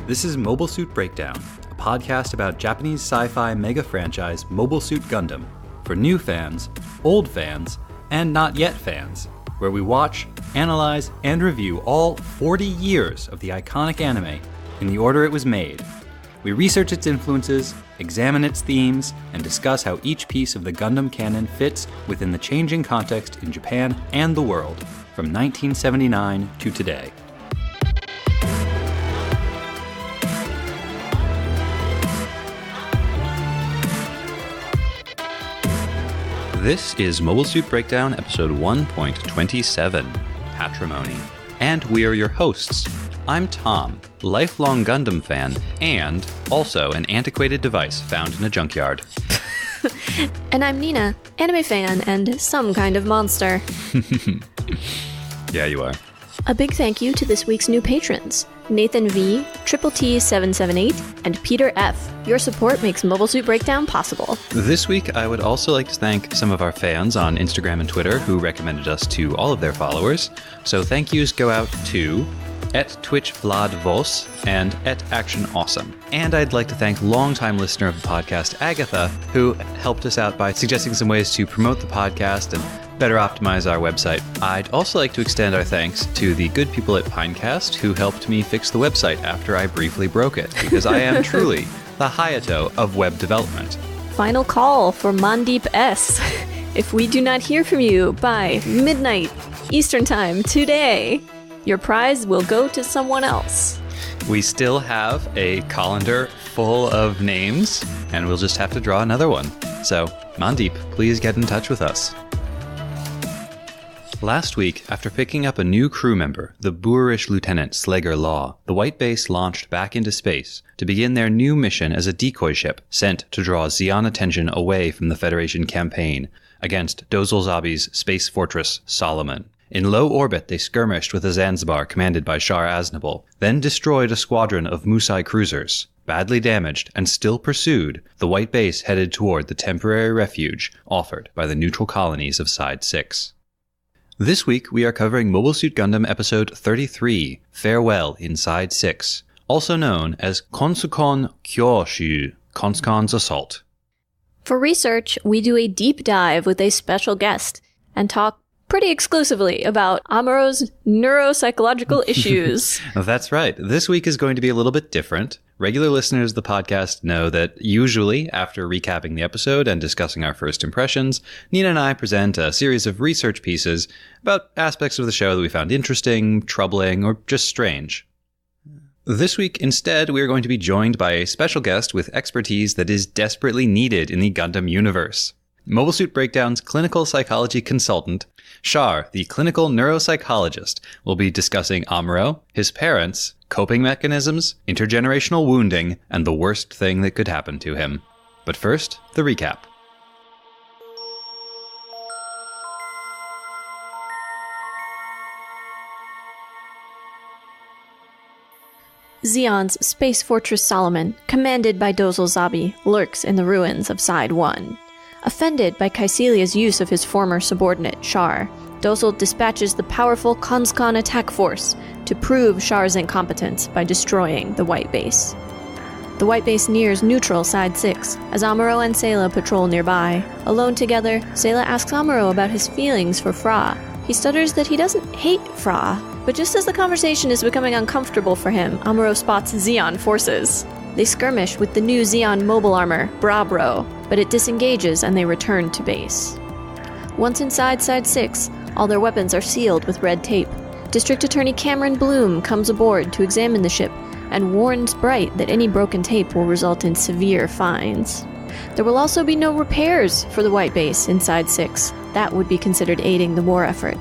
This is Mobile Suit Breakdown, a podcast about Japanese sci-fi mega franchise Mobile Suit Gundam for new fans, old fans, and not yet fans, where we watch, analyze, and review all 40 years of the iconic anime in the order it was made. We research its influences, examine its themes, and discuss how each piece of the Gundam canon fits within the changing context in Japan and the world, from 1979 to today. This is Mobile Suit Breakdown, episode 1.27, Patrimony. And we are your hosts. I'm Tom, lifelong Gundam fan, and also an antiquated device found in a junkyard. And I'm Nina, anime fan and some kind of monster. Yeah, you are. A big thank you to this week's new patrons, Nathan V, Triple T778, and Peter F. Your support makes Mobile Suit Breakdown possible. This week, I would also like to thank some of our fans on Instagram and Twitter who recommended us to all of their followers. So thank yous go out to @TwitchVladVos and @ActionAwesome. And I'd like to thank longtime listener of the podcast, Agatha, who helped us out by suggesting some ways to promote the podcast and better optimize our website. I'd also like to extend our thanks to the good people at Pinecast who helped me fix the website after I briefly broke it, because I am truly the Hayato of web development. Final call for Mandeep S. If we do not hear from you by midnight Eastern Time today, your prize will go to someone else. We still have a colander full of names, and we'll just have to draw another one. So, Mandeep, please get in touch with us. Last week, after picking up a new crew member, the boorish Lieutenant Slager Law, the White Base launched back into space to begin their new mission as a decoy ship sent to draw Zeon attention away from the Federation campaign against Dozlzabi's space fortress Solomon. In low orbit, they skirmished with a Zanzibar commanded by Shar Aznable, then destroyed a squadron of Musai cruisers. Badly damaged and still pursued, the White Base headed toward the temporary refuge offered by the neutral colonies of Side 6. This week, we are covering Mobile Suit Gundam Episode 33, Farewell in Side 6, also known as Konsukon Kyoshu, Konsukon's Assault. For research, we do a deep dive with a special guest and talk pretty exclusively about Amuro's neuropsychological issues. That's right. This week is going to be a little bit different. Regular listeners of the podcast know that usually, after recapping the episode and discussing our first impressions, Nina and I present a series of research pieces about aspects of the show that we found interesting, troubling, or just strange. This week, instead, we are going to be joined by a special guest with expertise that is desperately needed in the Gundam universe. Mobile Suit Breakdown's clinical psychology consultant, Shar, the clinical neuropsychologist, will be discussing Amuro, his parents, coping mechanisms, intergenerational wounding, and the worst thing that could happen to him. But first, the recap. Zeon's Space Fortress Solomon, commanded by Dozlzabi, lurks in the ruins of Side 1. Offended by Kaecilia's use of his former subordinate, Shar, Dozl dispatches the powerful Konskon attack force to prove Shar's incompetence by destroying the White Base. The White Base nears neutral Side 6, as Amuro and Sayla patrol nearby. Alone together, Sayla asks Amuro about his feelings for Fra. He stutters that he doesn't hate Fra, but just as the conversation is becoming uncomfortable for him, Amuro spots Zeon forces. They skirmish with the new Zeon mobile armor, Brabro, but it disengages and they return to base. Once inside Side 6, all their weapons are sealed with red tape. District Attorney Cameron Bloom comes aboard to examine the ship and warns Bright that any broken tape will result in severe fines. There will also be no repairs for the White Base in Side 6. That would be considered aiding the war effort.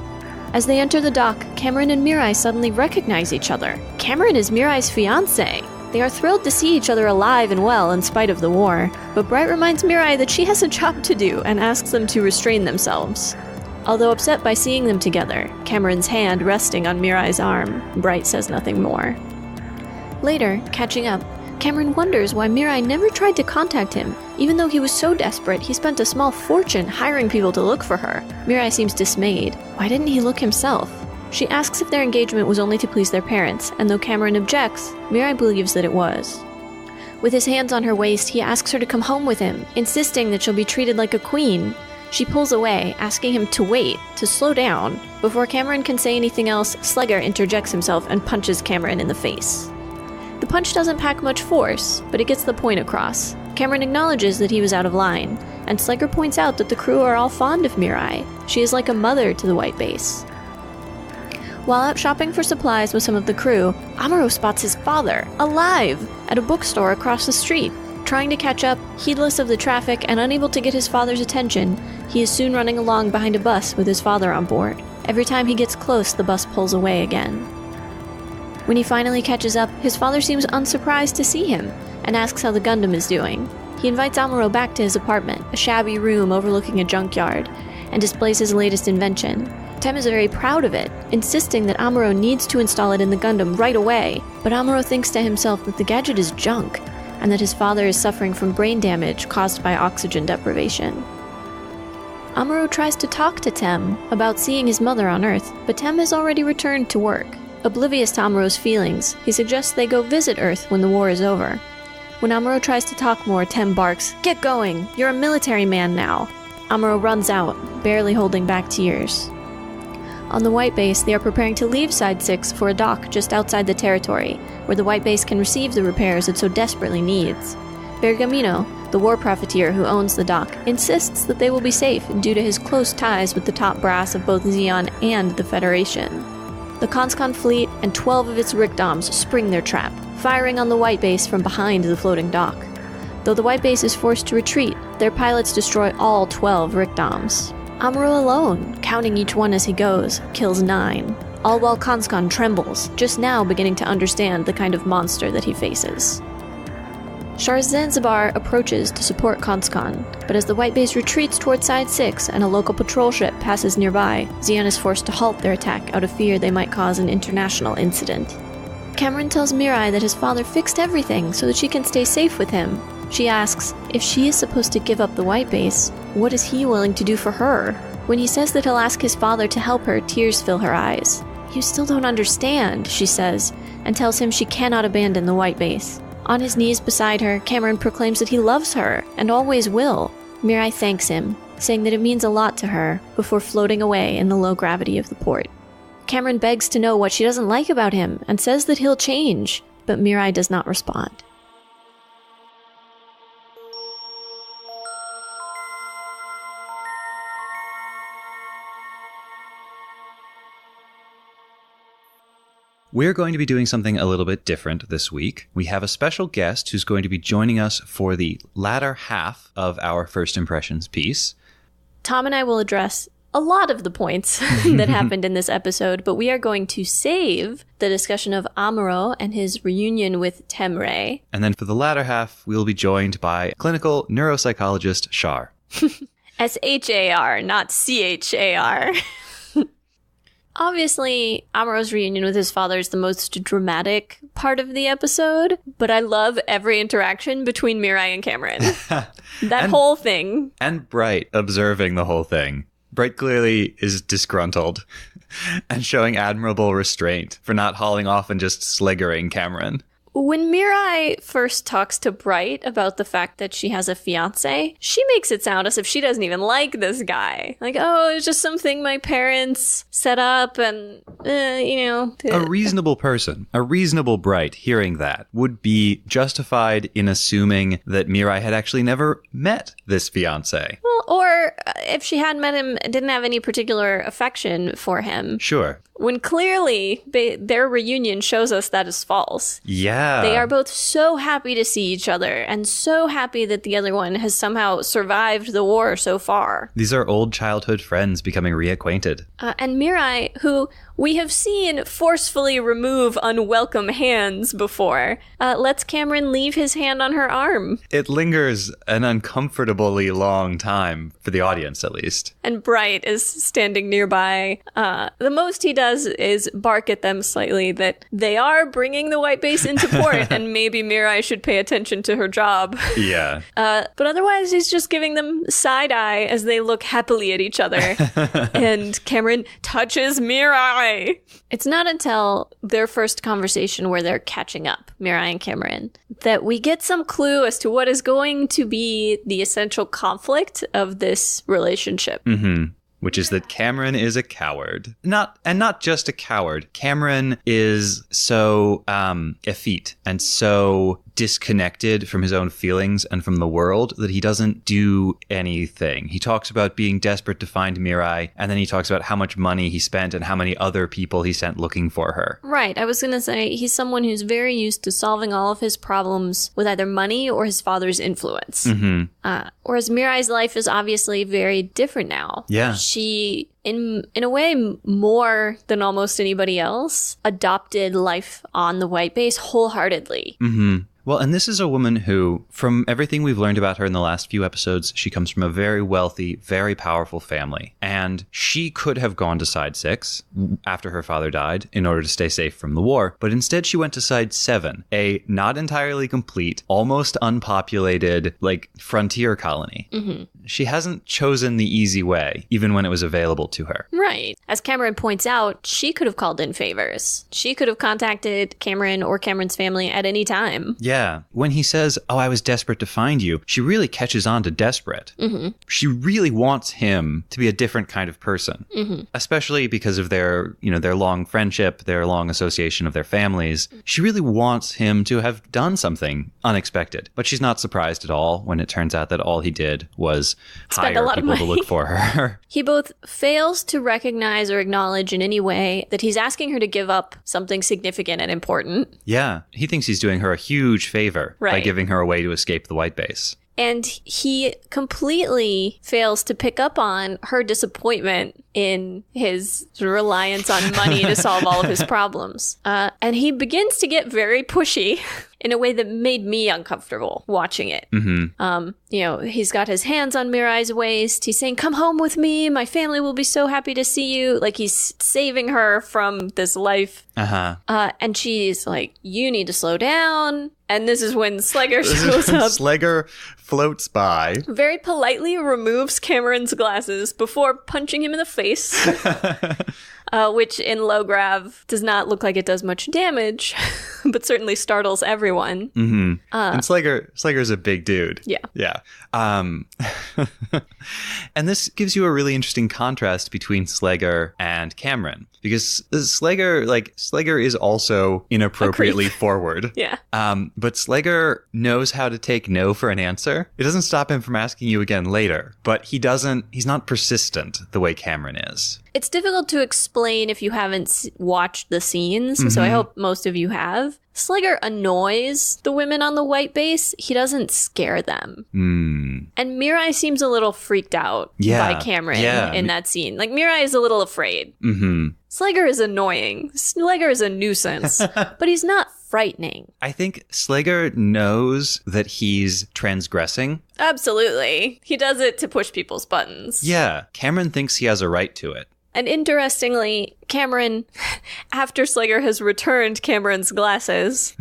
As they enter the dock, Cameron and Mirai suddenly recognize each other. Cameron is Mirai's fiancé. They are thrilled to see each other alive and well in spite of the war, but Bright reminds Mirai that she has a job to do and asks them to restrain themselves. Although upset by seeing them together, Cameron's hand resting on Mirai's arm, Bright says nothing more. Later, catching up, Cameron wonders why Mirai never tried to contact him. Even though he was so desperate, he spent a small fortune hiring people to look for her. Mirai seems dismayed. Why didn't he look himself? She asks if their engagement was only to please their parents, and though Cameron objects, Mirai believes that it was. With his hands on her waist, he asks her to come home with him, insisting that she'll be treated like a queen. She pulls away, asking him to wait, to slow down. Before Cameron can say anything else, Sleggar interjects himself and punches Cameron in the face. The punch doesn't pack much force, but it gets the point across. Cameron acknowledges that he was out of line, and Sleggar points out that the crew are all fond of Mirai. She is like a mother to the white base. While out shopping for supplies with some of the crew, Amuro spots his father, alive, at a bookstore across the street. Trying to catch up, heedless of the traffic and unable to get his father's attention, he is soon running along behind a bus with his father on board. Every time he gets close, the bus pulls away again. When he finally catches up, his father seems unsurprised to see him, and asks how the Gundam is doing. He invites Amuro back to his apartment, a shabby room overlooking a junkyard, and displays his latest invention. Tem is very proud of it, insisting that Amuro needs to install it in the Gundam right away, but Amuro thinks to himself that the gadget is junk, and that his father is suffering from brain damage caused by oxygen deprivation. Amuro tries to talk to Tem about seeing his mother on Earth, but Tem has already returned to work. Oblivious to Amuro's feelings, he suggests they go visit Earth when the war is over. When Amuro tries to talk more, Tem barks, "Get going! You're a military man now!" Amuro runs out, barely holding back tears. On the White Base, they are preparing to leave Side 6 for a dock just outside the territory, where the White Base can receive the repairs it so desperately needs. Bergamino, the war profiteer who owns the dock, insists that they will be safe due to his close ties with the top brass of both Zeon and the Federation. The Conscon fleet and 12 of its Rickdoms spring their trap, firing on the White Base from behind the floating dock. Though the White Base is forced to retreat, their pilots destroy all 12 Rickdoms. Amuro alone, counting each one as he goes, kills 9, all while Conscon trembles, just now beginning to understand the kind of monster that he faces. Char's Zanzibar approaches to support Conscon, but as the White Base retreats toward Side 6 and a local patrol ship passes nearby, Zeon is forced to halt their attack out of fear they might cause an international incident. Cameron tells Mirai that his father fixed everything so that she can stay safe with him. She asks, if she is supposed to give up the White Base, what is he willing to do for her? When he says that he'll ask his father to help her, tears fill her eyes. "You still don't understand," she says, and tells him she cannot abandon the White Base. On his knees beside her, Cameron proclaims that he loves her, and always will. Mirai thanks him, saying that it means a lot to her, before floating away in the low gravity of the port. Cameron begs to know what she doesn't like about him, and says that he'll change, but Mirai does not respond. We're going to be doing something a little bit different this week. We have a special guest who's going to be joining us for the latter half of our First Impressions piece. Tom and I will address a lot of the points that happened in this episode, but we are going to save the discussion of Amuro and his reunion with Temre. And then for the latter half, we'll be joined by clinical neuropsychologist Char. S-H-A-R, not C-H-A-R. Obviously, Amuro's reunion with his father is the most dramatic part of the episode, but I love every interaction between Mirai and Cameron. That whole thing. And Bright observing the whole thing. Bright clearly is disgruntled and showing admirable restraint for not hauling off and just sliggering Cameron. When Mirai first talks to Bright about the fact that she has a fiancé, she makes it sound as if she doesn't even like this guy. Like, oh, it's just something my parents set up and, A reasonable person, a reasonable Bright, hearing that, would be justified in assuming that Mirai had actually never met this fiancé. Well, or if she had met him, didn't have any particular affection for him. Sure. When clearly their reunion shows us that is false. Yeah. They are both so happy to see each other and so happy that the other one has somehow survived the war so far. These are old childhood friends becoming reacquainted. And Mirai, who we have seen forcefully remove unwelcome hands before, lets Cameron leave his hand on her arm. It lingers an uncomfortably long time, for the audience at least. And Bright is standing nearby. The most he does does is bark at them slightly that they are bringing the white base into port and maybe Mirai should pay attention to her job. Yeah. But otherwise, he's just giving them side eye as they look happily at each other. And Cameron touches Mirai. It's not until their first conversation where they're catching up, Mirai and Cameron, that we get some clue as to what is going to be the essential conflict of this relationship. Mm-hmm. Which is that Cameron is a coward. Not just a coward. Cameron is so effete and so disconnected from his own feelings and from the world that he doesn't do anything. He talks about being desperate to find Mirai, and then he talks about how much money he spent and how many other people he sent looking for her. Right. I was going to say he's someone who's very used to solving all of his problems with either money or his father's influence. Mm-hmm. Whereas Mirai's life is obviously very different now. Yeah. She, in a way, more than almost anybody else, adopted life on the white base wholeheartedly. Mm-hmm. Well, and this is a woman who, from everything we've learned about her in the last few episodes, she comes from a very wealthy, very powerful family. And she could have gone to side 6 after her father died in order to stay safe from the war. But instead, she went to side 7, a not entirely complete, almost unpopulated, frontier colony. Mm-hmm. She hasn't chosen the easy way, even when it was available to her. Right. As Cameron points out, she could have called in favors. She could have contacted Cameron or Cameron's family at any time. Yeah. When he says, "Oh, I was desperate to find you," she really catches on to desperate. Mm-hmm. She really wants him to be a different kind of person, especially because of their long friendship, their long association of their families. She really wants him to have done something unexpected, but she's not surprised at all when it turns out that all he did was hire people to look for her. He both fails to recognize or acknowledge in any way that he's asking her to give up something significant and important. Yeah, he thinks he's doing her a huge favor by giving her a way to escape the white base. And he completely fails to pick up on her disappointment in his reliance on money to solve all of his problems. And he begins to get very pushy in a way that made me uncomfortable watching it. Mm-hmm. He's got his hands on Mirai's waist. He's saying, "Come home with me. My family will be so happy to see you." Like he's saving her from this life. And she's like, "You need to slow down." And this is when Slegger shows up. Slegger floats by. Very politely removes Cameron's glasses before punching him in the face. Which in low grav does not look like it does much damage, but certainly startles everyone. Mm-hmm. And Slegger's a big dude. Yeah. Yeah. And this gives you a really interesting contrast between Slegger and Cameron, because Slegger is also inappropriately forward. Yeah. But Slegger knows how to take no for an answer. It doesn't stop him from asking you again later, but he's not persistent the way Cameron is. It's difficult to explain if you haven't watched the scenes, so I hope most of you have. Slegger annoys the women on the white base. He doesn't scare them. And Mirai seems a little freaked out by Cameron in that scene. Like, Mirai is a little afraid. Slegger is annoying. Slegger is a nuisance, but he's not frightening. I think Slegger knows that he's transgressing. Absolutely. He does it to push people's buttons. Yeah. Cameron thinks he has a right to it. And interestingly, Cameron, after Slegger has returned Cameron's glasses,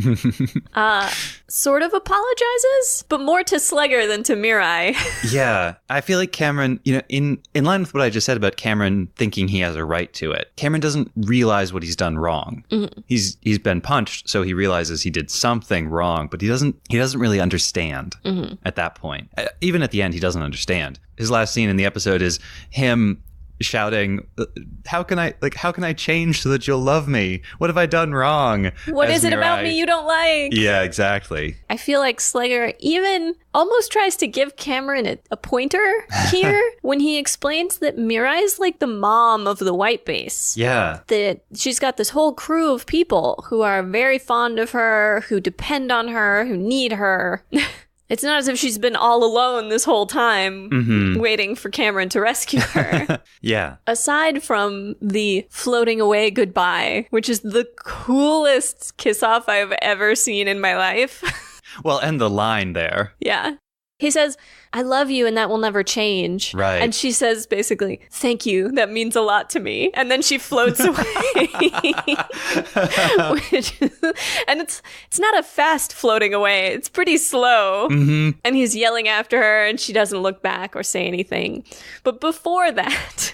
sort of apologizes, but more to Slegger than to Mirai. Yeah, I feel like Cameron, in line with what I just said about Cameron thinking he has a right to it, Cameron doesn't realize what he's done wrong. He's been punched, so he realizes he did something wrong, but he doesn't really understand at that point. Even at the end, he doesn't understand. His last scene in the episode is him shouting, how can I change so that you'll love me? What have I done wrong? What is it about me you don't like? Yeah, exactly. I feel like Slegger even almost tries to give Cameron a pointer here when he explains that Mirai is like the mom of the white base. Yeah. That she's got this whole crew of people who are very fond of her, who depend on her, who need her. It's not as if she's been all alone this whole time waiting for Cameron to rescue her. Yeah. Aside from the floating away goodbye, which is the coolest kiss-off I've ever seen in my life. Well, and the line there. Yeah. He says, I love you and that will never change. Right. And she says basically, thank you, that means a lot to me. And then she floats away. And it's not a fast floating away. It's pretty slow. Mm-hmm. And he's yelling after her and she doesn't look back or say anything. But before that,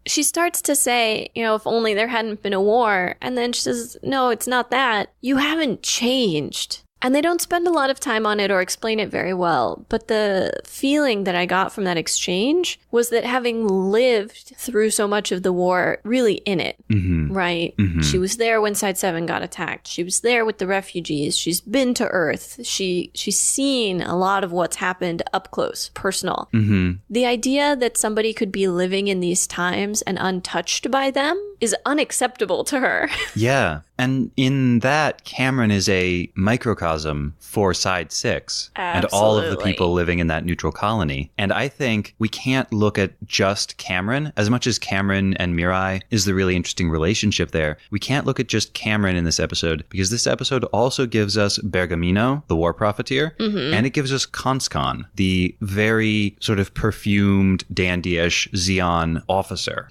she starts to say, if only there hadn't been a war. And then she says, no, it's not that. You haven't changed. And they don't spend a lot of time on it or explain it very well. But the feeling that I got from that exchange was that having lived through so much of the war, really in it, right? Mm-hmm. She was there when Side 7 got attacked. She was there with the refugees. She's been to Earth. She's seen a lot of what's happened up close, personal. Mm-hmm. The idea that somebody could be living in these times and untouched by them is unacceptable to her. Yeah. And in that, Cameron is a microcosm for Side 6 and all of the people living in that neutral colony. And I think we can't look at just Cameron. As much as Cameron and Mirai is the really interesting relationship there, we can't look at just Cameron in this episode, because this episode also gives us Bergamino, the war profiteer, and it gives us Conscon, the very sort of perfumed, dandyish Zeon officer.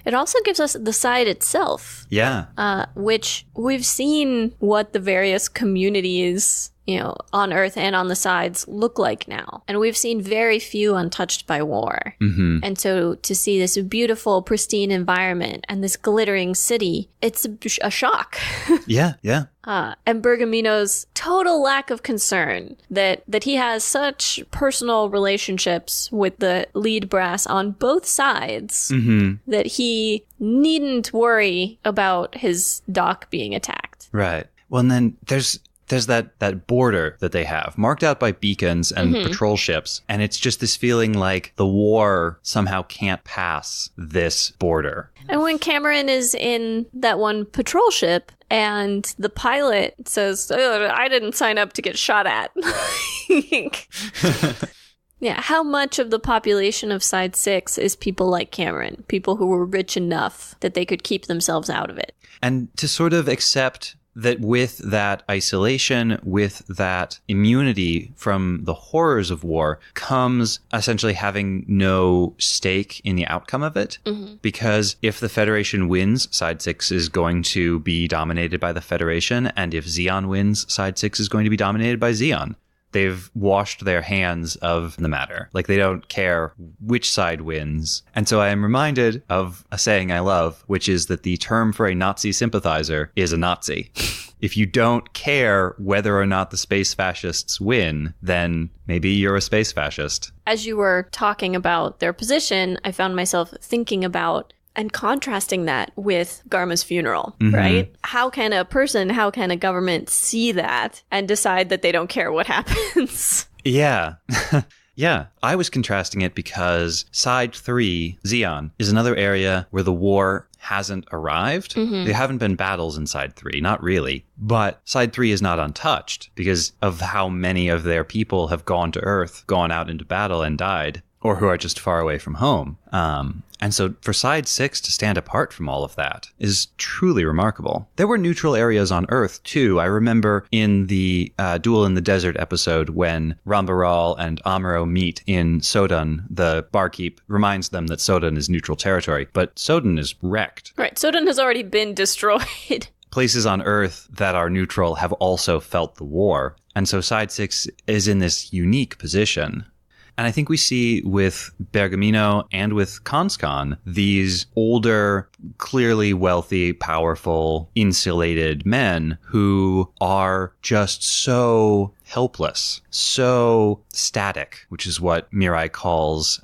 It also gives us the side itself. Yeah. Which we've seen what the various communities, on Earth and on the sides look like now. And we've seen very few untouched by war. Mm-hmm. And so to see this beautiful, pristine environment and this glittering city, it's a shock. Yeah. And Bergamino's total lack of concern that he has such personal relationships with the lead brass on both sides that he needn't worry about his dock being attacked. Right. Well, and then there's that border that they have marked out by beacons and patrol ships. And it's just this feeling like the war somehow can't pass this border. And when Cameron is in that one patrol ship and the pilot says, I didn't sign up to get shot at. Yeah, how much of the population of Side 6 is people like Cameron? People who were rich enough that they could keep themselves out of it. And to sort of accept that with that isolation, with that immunity from the horrors of war, comes essentially having no stake in the outcome of it. Mm-hmm. Because if the Federation wins, Side 6 is going to be dominated by the Federation. And if Zeon wins, Side 6 is going to be dominated by Zeon. They've washed their hands of the matter. Like, they don't care which side wins. And so I am reminded of a saying I love, which is that the term for a Nazi sympathizer is a Nazi. If you don't care whether or not the space fascists win, then maybe you're a space fascist. As you were talking about their position, I found myself thinking about and contrasting that with Garma's funeral, right? How can a government see that and decide that they don't care what happens? Yeah. Yeah, I was contrasting it because Side 3, Zeon, is another area where the war hasn't arrived. There haven't been battles in Side 3, not really. But Side 3 is not untouched because of how many of their people have gone to Earth, gone out into battle and died, or who are just far away from home. And so for Side 6 to stand apart from all of that is truly remarkable. There were neutral areas on Earth, too. I remember in the Duel in the Desert episode when Rambaral and Amuro meet in Sodan, the barkeep reminds them that Sodan is neutral territory, but Sodan is wrecked. Right, Sodan has already been destroyed. Places on Earth that are neutral have also felt the war. And so Side 6 is in this unique position. And I think we see with Bergamino and with Conscon these older, clearly wealthy, powerful, insulated men who are just so helpless, so static, which is what Mirai calls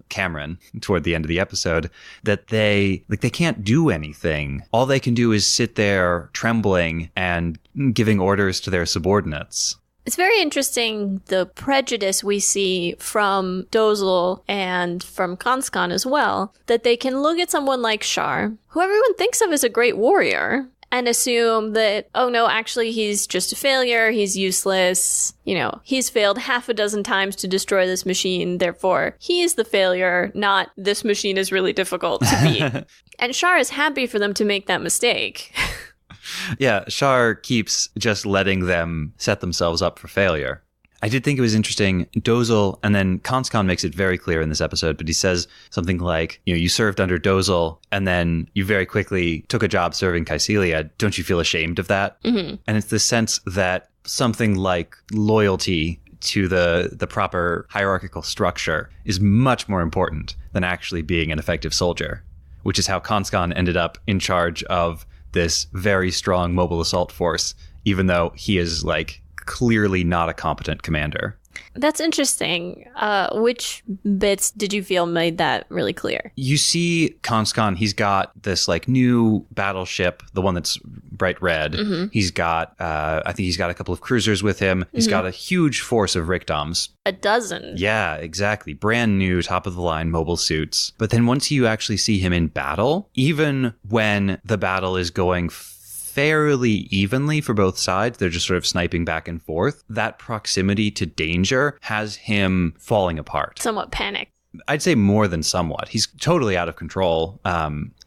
Cameron toward the end of the episode, that they can't do anything. All they can do is sit there trembling and giving orders to their subordinates. It's very interesting, the prejudice we see from Dozl and from Conscon as well, that they can look at someone like Char, who everyone thinks of as a great warrior, and assume that, oh no, actually he's just a failure, he's useless, he's failed half a dozen times to destroy this machine, therefore he is the failure, not this machine is really difficult to beat. And Char is happy for them to make that mistake. Yeah, Char keeps just letting them set themselves up for failure. I did think it was interesting. Dozel, and then Conscon makes it very clear in this episode, but he says something like, you served under Dozel and then you very quickly took a job serving Caecilia. Don't you feel ashamed of that? Mm-hmm. And it's the sense that something like loyalty to the proper hierarchical structure is much more important than actually being an effective soldier, which is how Conscon ended up in charge of this very strong mobile assault force, even though he is clearly not a competent commander. That's interesting. Which bits did you feel made that really clear? You see Conscon, he's got this new battleship, the one that's bright red. Mm-hmm. He's got, I think he's got a couple of cruisers with him. He's got a huge force of Rickdoms. A dozen. Yeah, exactly. Brand new, top of the line mobile suits. But then once you actually see him in battle, even when the battle is going fairly evenly for both sides, they're just sort of sniping back and forth, that proximity to danger has him falling apart. Somewhat panicked. I'd say more than somewhat. He's totally out of control.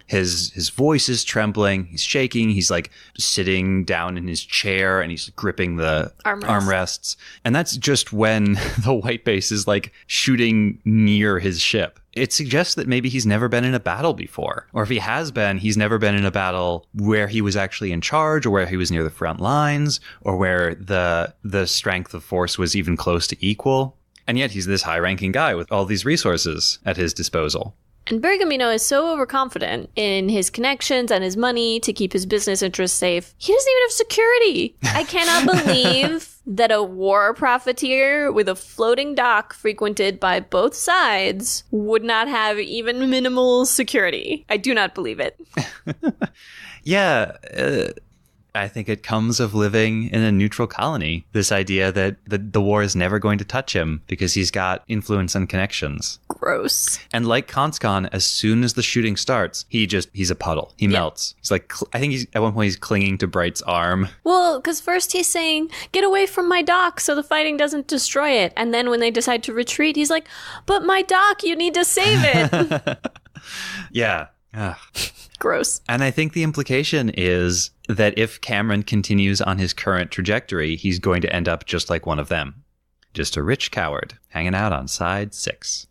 His voice is trembling. He's shaking. He's sitting down in his chair and he's gripping the armrests. And that's just when the white base is shooting near his ship. It suggests that maybe he's never been in a battle before. Or if he has been, he's never been in a battle where he was actually in charge or where he was near the front lines or where the strength of force was even close to equal. And yet he's this high-ranking guy with all these resources at his disposal. And Bergamino is so overconfident in his connections and his money to keep his business interests safe. He doesn't even have security. I cannot believe that a war profiteer with a floating dock frequented by both sides would not have even minimal security. I do not believe it. Yeah. I think it comes of living in a neutral colony. This idea that the war is never going to touch him because he's got influence and connections. Gross. And like Conscon, as soon as the shooting starts, he's a puddle. He melts. He's I think at one point he's clinging to Bright's arm. Well, because first he's saying, get away from my dock so the fighting doesn't destroy it. And then when they decide to retreat, he's like, but my dock, you need to save it. Yeah. Ugh. Gross. And I think the implication is that if Cameron continues on his current trajectory, he's going to end up just like one of them. Just a rich coward hanging out on side 6.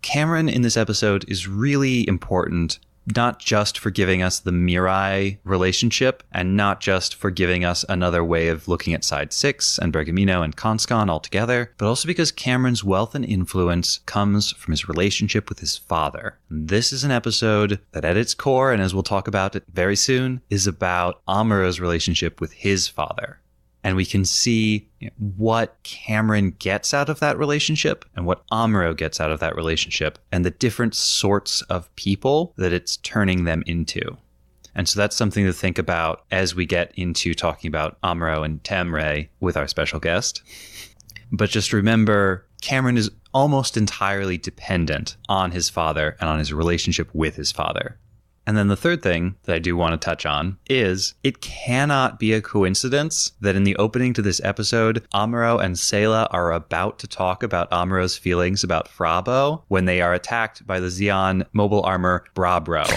Cameron in this episode is really important, not just for giving us the Mirai relationship and not just for giving us another way of looking at side 6 and Bergamino and Conscon all together, but also because Cameron's wealth and influence comes from his relationship with his father. This is an episode that at its core, and as we'll talk about it very soon, is about Amuro's relationship with his father. And we can see what Cameron gets out of that relationship and what Amuro gets out of that relationship and the different sorts of people that it's turning them into. And so that's something to think about as we get into talking about Amuro and Temre with our special guest. But just remember, Cameron is almost entirely dependent on his father and on his relationship with his father. And then the third thing that I do want to touch on is it cannot be a coincidence that in the opening to this episode, Amuro and Sayla are about to talk about Amuro's feelings about Frabo when they are attacked by the Zeon mobile armor Brabro.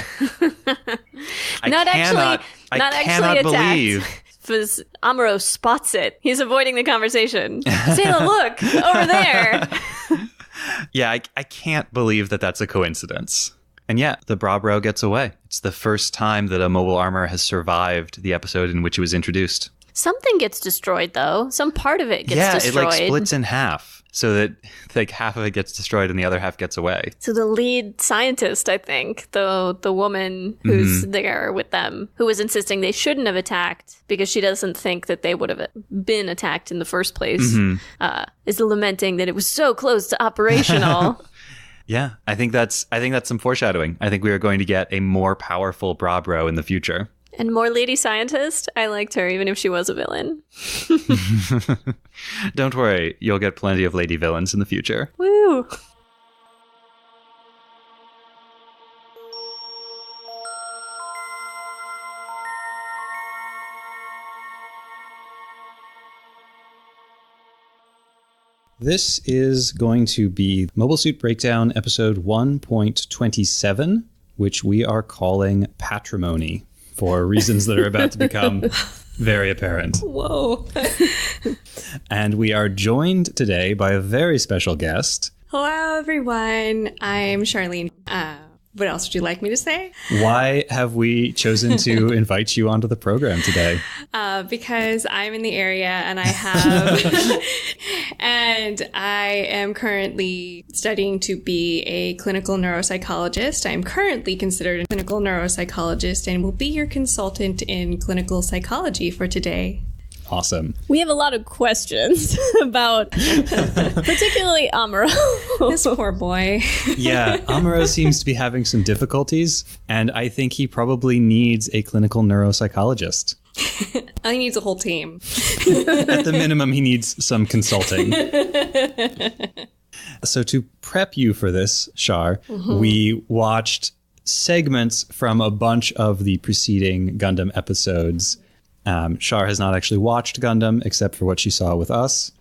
Not actually believe. Because Amuro spots it. He's avoiding the conversation. Sayla, look, over there. Yeah, I can't believe that that's a coincidence. And yeah, the Brabro gets away. It's the first time that a mobile armor has survived the episode in which it was introduced. Something gets destroyed, though. Some part of it gets destroyed. Yeah, it splits in half so that half of it gets destroyed and the other half gets away. So the lead scientist, I think, the woman who's there with them, who was insisting they shouldn't have attacked because she doesn't think that they would have been attacked in the first place, is lamenting that it was so close to operational. Yeah, I think that's some foreshadowing. I think we are going to get a more powerful Brabro in the future. And more lady scientist. I liked her, even if she was a villain. Don't worry, you'll get plenty of lady villains in the future. Woo! This is going to be Mobile Suit Breakdown episode 1.27, which we are calling Patrimony for reasons that are about to become very apparent. Whoa. And we are joined today by a very special guest. Hello, everyone. I'm Charlene. What else would you like me to say? Why have we chosen to invite you onto the program today? Because I'm in the area and I have, and I am currently studying to be a clinical neuropsychologist. I'm currently considered a clinical neuropsychologist and will be your consultant in clinical psychology for today. Awesome. We have a lot of questions about particularly Amuro. This poor boy. Yeah, Amuro seems to be having some difficulties, and I think he probably needs a clinical neuropsychologist. He needs a whole team. At the minimum, he needs some consulting. So to prep you for this, Char, we watched segments from a bunch of the preceding Gundam episodes. Char has not actually watched Gundam except for what she saw with us.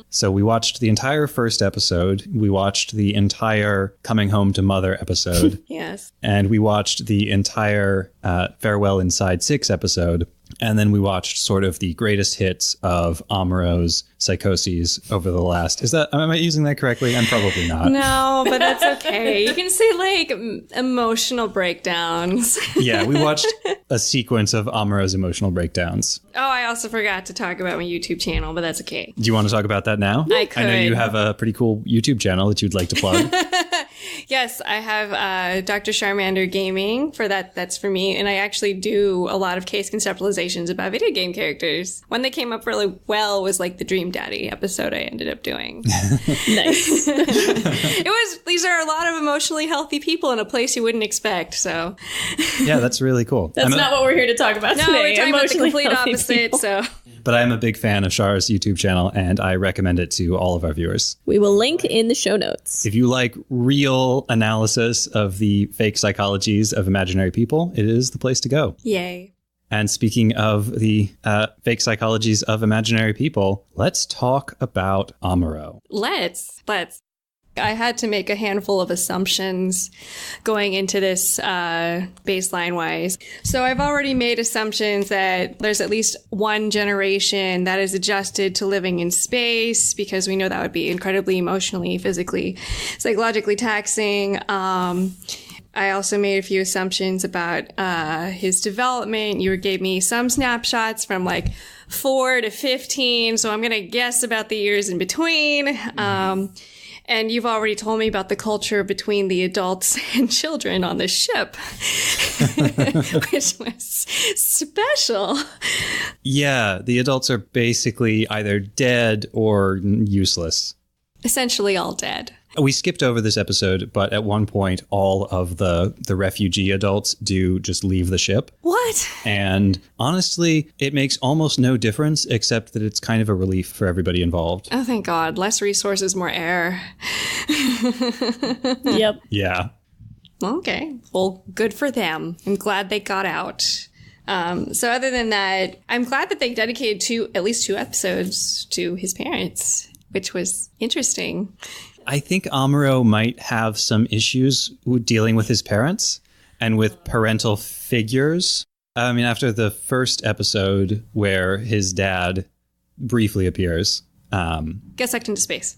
So we watched the entire first episode. We watched the entire Coming Home to Mother episode. Yes. And we watched the entire Farewell Inside 6 episode. And then we watched sort of the greatest hits of Amuro's psychoses over the last... am I using that correctly? I'm probably not. No, but that's okay. You can say like emotional breakdowns. Yeah, we watched a sequence of Amuro's emotional breakdowns. Oh, I also forgot to talk about my YouTube channel, but that's okay. Do you want to talk about that now? I could. I know you have a pretty cool YouTube channel that you'd like to plug. Yes, I have Dr. Charmander Gaming for that. That's for me. And I actually do a lot of case conceptualizations about video game characters. One that came up really well was like the Dream Daddy episode I ended up doing. Nice. These are a lot of emotionally healthy people in a place you wouldn't expect. So Yeah, that's really cool. That's not what we're here to talk about no, today. we're talking about the Emotionally complete healthy opposite. people. So But I'm a big fan of Char's YouTube channel, and I recommend it to all of our viewers. We will link in the show notes. If you like real analysis of the fake psychologies of imaginary people, it is the place to go. yay. And speaking of the fake psychologies of imaginary people, let's talk about Amuro. Let's. I had to make a handful of assumptions going into this baseline wise. So I've already made assumptions that there's at least one generation that is adjusted to living in space because we know that would be incredibly emotionally, physically, psychologically taxing. I also made a few assumptions about his development. You gave me some snapshots from like 4 to 15, so I'm going to guess about the years in between. And you've already told me about the culture between the adults and children on the ship, which was special. Yeah, the adults are basically either dead or useless. Essentially all dead. We skipped over this episode, but at one point, all of the refugee adults do just leave the ship. What? And honestly, it makes almost no difference, except that it's kind of a relief for everybody involved. Oh, thank God. Less resources, more air. Yep. Yeah. Okay. Well, good for them. I'm glad they got out. So other than that, I'm glad that they dedicated at least 2 episodes to his parents, which was interesting. I think Amuro might have some issues with dealing with his parents and with parental figures. I mean, after the first episode where his dad briefly appears, Get sucked into space.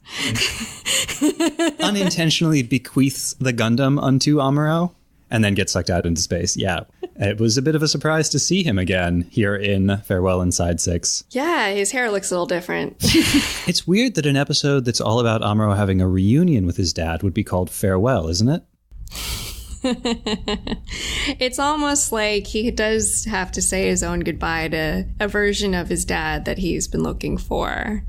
unintentionally bequeaths the Gundam unto Amuro and then gets sucked out into space. Yeah, it was a bit of a surprise to see him again here in Farewell Inside 6. Yeah, his hair looks a little different. It's weird that an episode that's all about Amuro having a reunion with his dad would be called Farewell, isn't it? It's almost like he does have to say his own goodbye to a version of his dad that he's been looking for.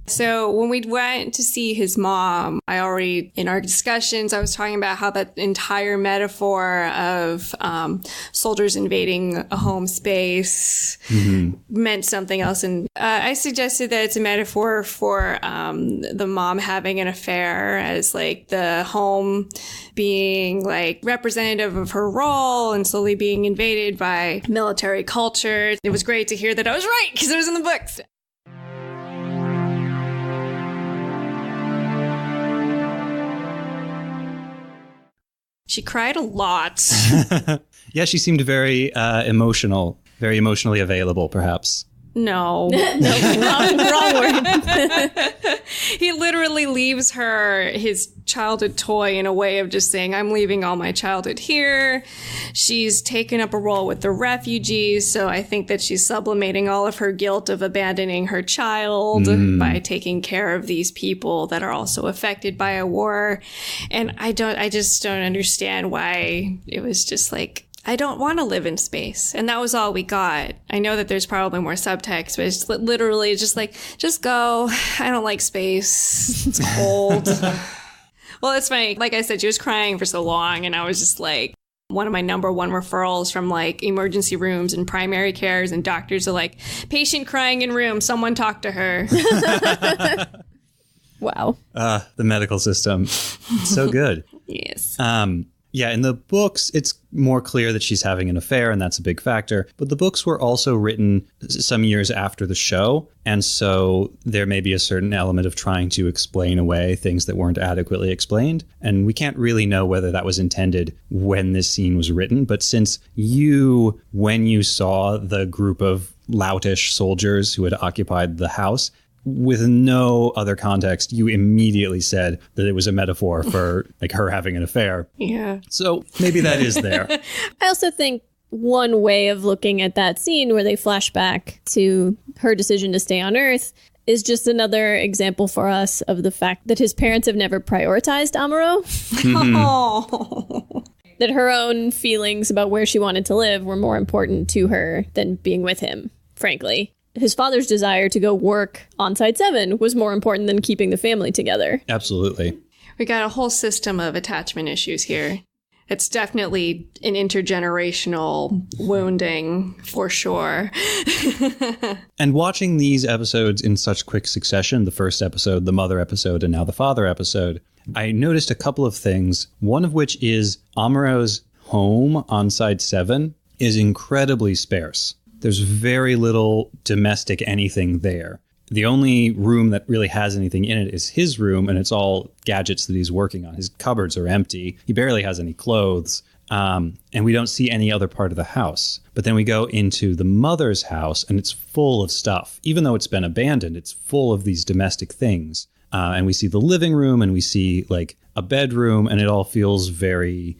So when we went to see his mom, in our discussions, I was talking about how that entire metaphor of soldiers invading a home space meant something else. And I suggested that it's a metaphor for the mom having an affair as like the home being like representative of her role and slowly being invaded by military culture. It was great to hear that I was right because it was in the books. She cried a lot. Yeah, she seemed very emotional, very emotionally available, perhaps. No. Wrong word. He literally leaves her his childhood toy in a way of just saying, I'm leaving all my childhood here. She's taken up a role with the refugees, so I think that she's sublimating all of her guilt of abandoning her child by taking care of these people that are also affected by a war. And I just don't understand why it was just like, I don't want to live in space. And that was all we got. I know that there's probably more subtext, but it's literally just like, just go. I don't like space. It's cold. Well, it's funny. Like I said, she was crying for so long, and I was just like, one of my number one referrals from like emergency rooms and primary cares and doctors are like, patient crying in room, someone talk to her. Wow. The medical system. It's so good. Yes. Yeah, in the books, it's more clear that she's having an affair, and that's a big factor. But the books were also written some years after the show, and so there may be a certain element of trying to explain away things that weren't adequately explained. And we can't really know whether that was intended when this scene was written. But since when you saw the group of loutish soldiers who had occupied the house, with no other context, you immediately said that it was a metaphor for like her having an affair. Yeah. So maybe that is there. I also think one way of looking at that scene where they flash back to her decision to stay on Earth is just another example for us of the fact that his parents have never prioritized Amuro. Oh. That her own feelings about where she wanted to live were more important to her than being with him, frankly. His father's desire to go work on Site 7 was more important than keeping the family together. Absolutely. We got a whole system of attachment issues here. It's definitely an intergenerational wounding, for sure. And watching these episodes in such quick succession, the first episode, the mother episode, and now the father episode, I noticed a couple of things, one of which is Amuro's home on Site 7 is incredibly sparse. There's very little domestic anything there. The only room that really has anything in it is his room, and it's all gadgets that he's working on. His cupboards are empty. He barely has any clothes, and we don't see any other part of the house. But then we go into the mother's house, and it's full of stuff. Even though it's been abandoned, it's full of these domestic things. And we see the living room, and we see like a bedroom, and it all feels very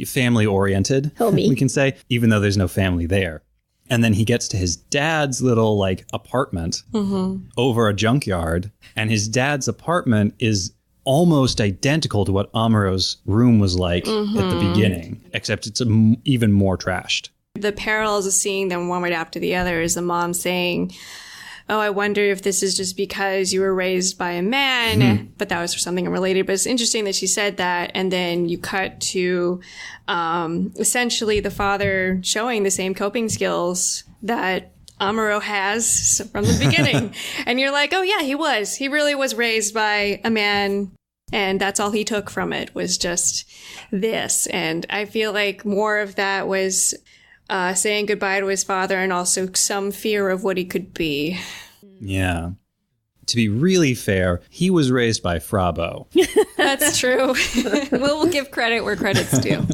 family-oriented, Homey. we can say, even though there's no family there. And then he gets to his dad's little like apartment over a junkyard. And his dad's apartment is almost identical to what Amuro's room was like at the beginning, except it's even more trashed. The parallels of seeing them one right after the other is the mom saying, oh, I wonder if this is just because you were raised by a man, but that was for something unrelated. But it's interesting that she said that. And then you cut to essentially the father showing the same coping skills that Amuro has from the beginning. And you're like, oh, yeah, he was. He really was raised by a man. And that's all he took from it was just this. And I feel like more of that was saying goodbye to his father and also some fear of what he could be. Yeah. To be really fair, he was raised by Frabo. That's true. We'll give credit where credit's due.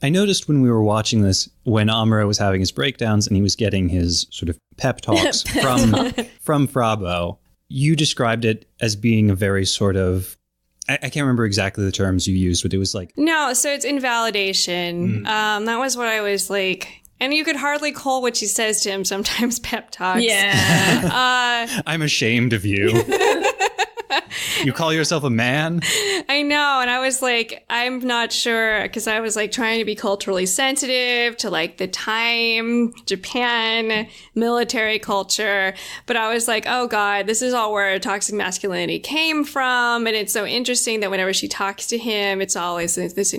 I noticed when we were watching this, when Amuro was having his breakdowns and he was getting his sort of pep talks from Frabo, you described it as being a very sort of, I can't remember exactly the terms you used, but it was like... No, so it's invalidation. That was what I was like... And you could hardly call what she says to him sometimes pep talks. Yeah. I'm ashamed of you. You call yourself a man? I know. And I was like, I'm not sure, because I was like trying to be culturally sensitive to like the time, Japan, military culture. But I was like, oh God, this is all where toxic masculinity came from. And it's so interesting that whenever she talks to him, it's always this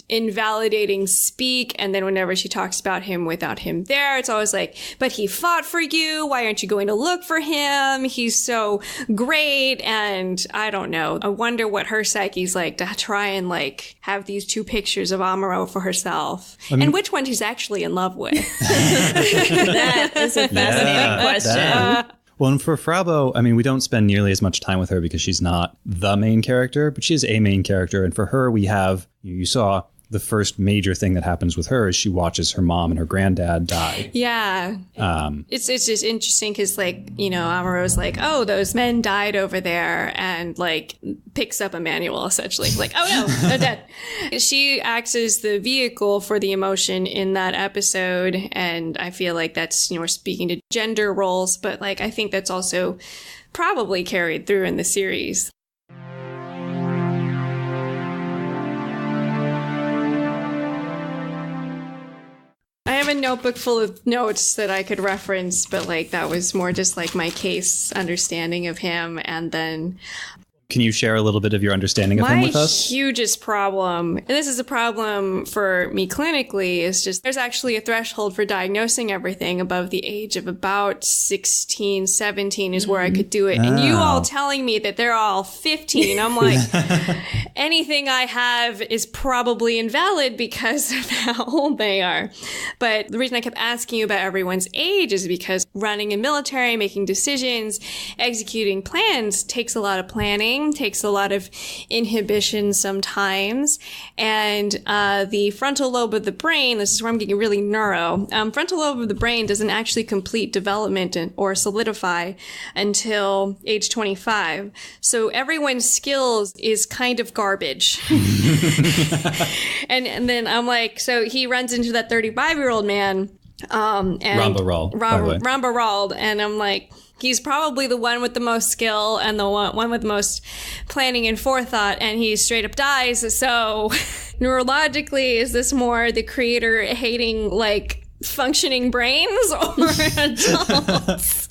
invalidating speak. And then whenever she talks about him without him there, it's always like, but he fought for you. Why aren't you going to look for him? He's so great. And I don't know. I wonder what her psyche's like to try and like have these two pictures of Amuro for herself. And which one she's actually in love with. That is a fascinating question. Well, and for Fraubo, I mean, we don't spend nearly as much time with her because she's not the main character, but she is a main character. And for her, we have, you saw the first major thing that happens with her is she watches her mom and her granddad die. Yeah. It's just interesting because, like, you know, Amuro's like, oh, those men died over there, and, like, picks up a manual, essentially. Like, oh, no, they're dead. She acts as the vehicle for the emotion in that episode, and I feel like that's, you know, we're speaking to gender roles, but, like, I think that's also probably carried through in the series. I have a notebook full of notes that I could reference, but like that was more just like my case understanding of him. And then Can you share a little bit of your understanding of him with us? My hugest problem, and this is a problem for me clinically, is just there's actually a threshold for diagnosing everything above the age of about 16, 17 is where I could do it. And you all telling me that they're all 15, I'm like, anything I have is probably invalid because of how old they are. But the reason I kept asking you about everyone's age is because running a military, making decisions, executing plans takes a lot of planning, takes a lot of inhibition sometimes. And the frontal lobe of the brain, this is where I'm getting really neuro, frontal lobe of the brain doesn't actually complete development or solidify until age 25. So everyone's skills is kind of garbage. and then I'm like, so he runs into that 35-year-old man, and Ramba Rald, and I'm like, he's probably the one with the most skill and the one with the most planning and forethought, and he straight up dies. So neurologically, is this more the creator hating, like, functioning brains or adults?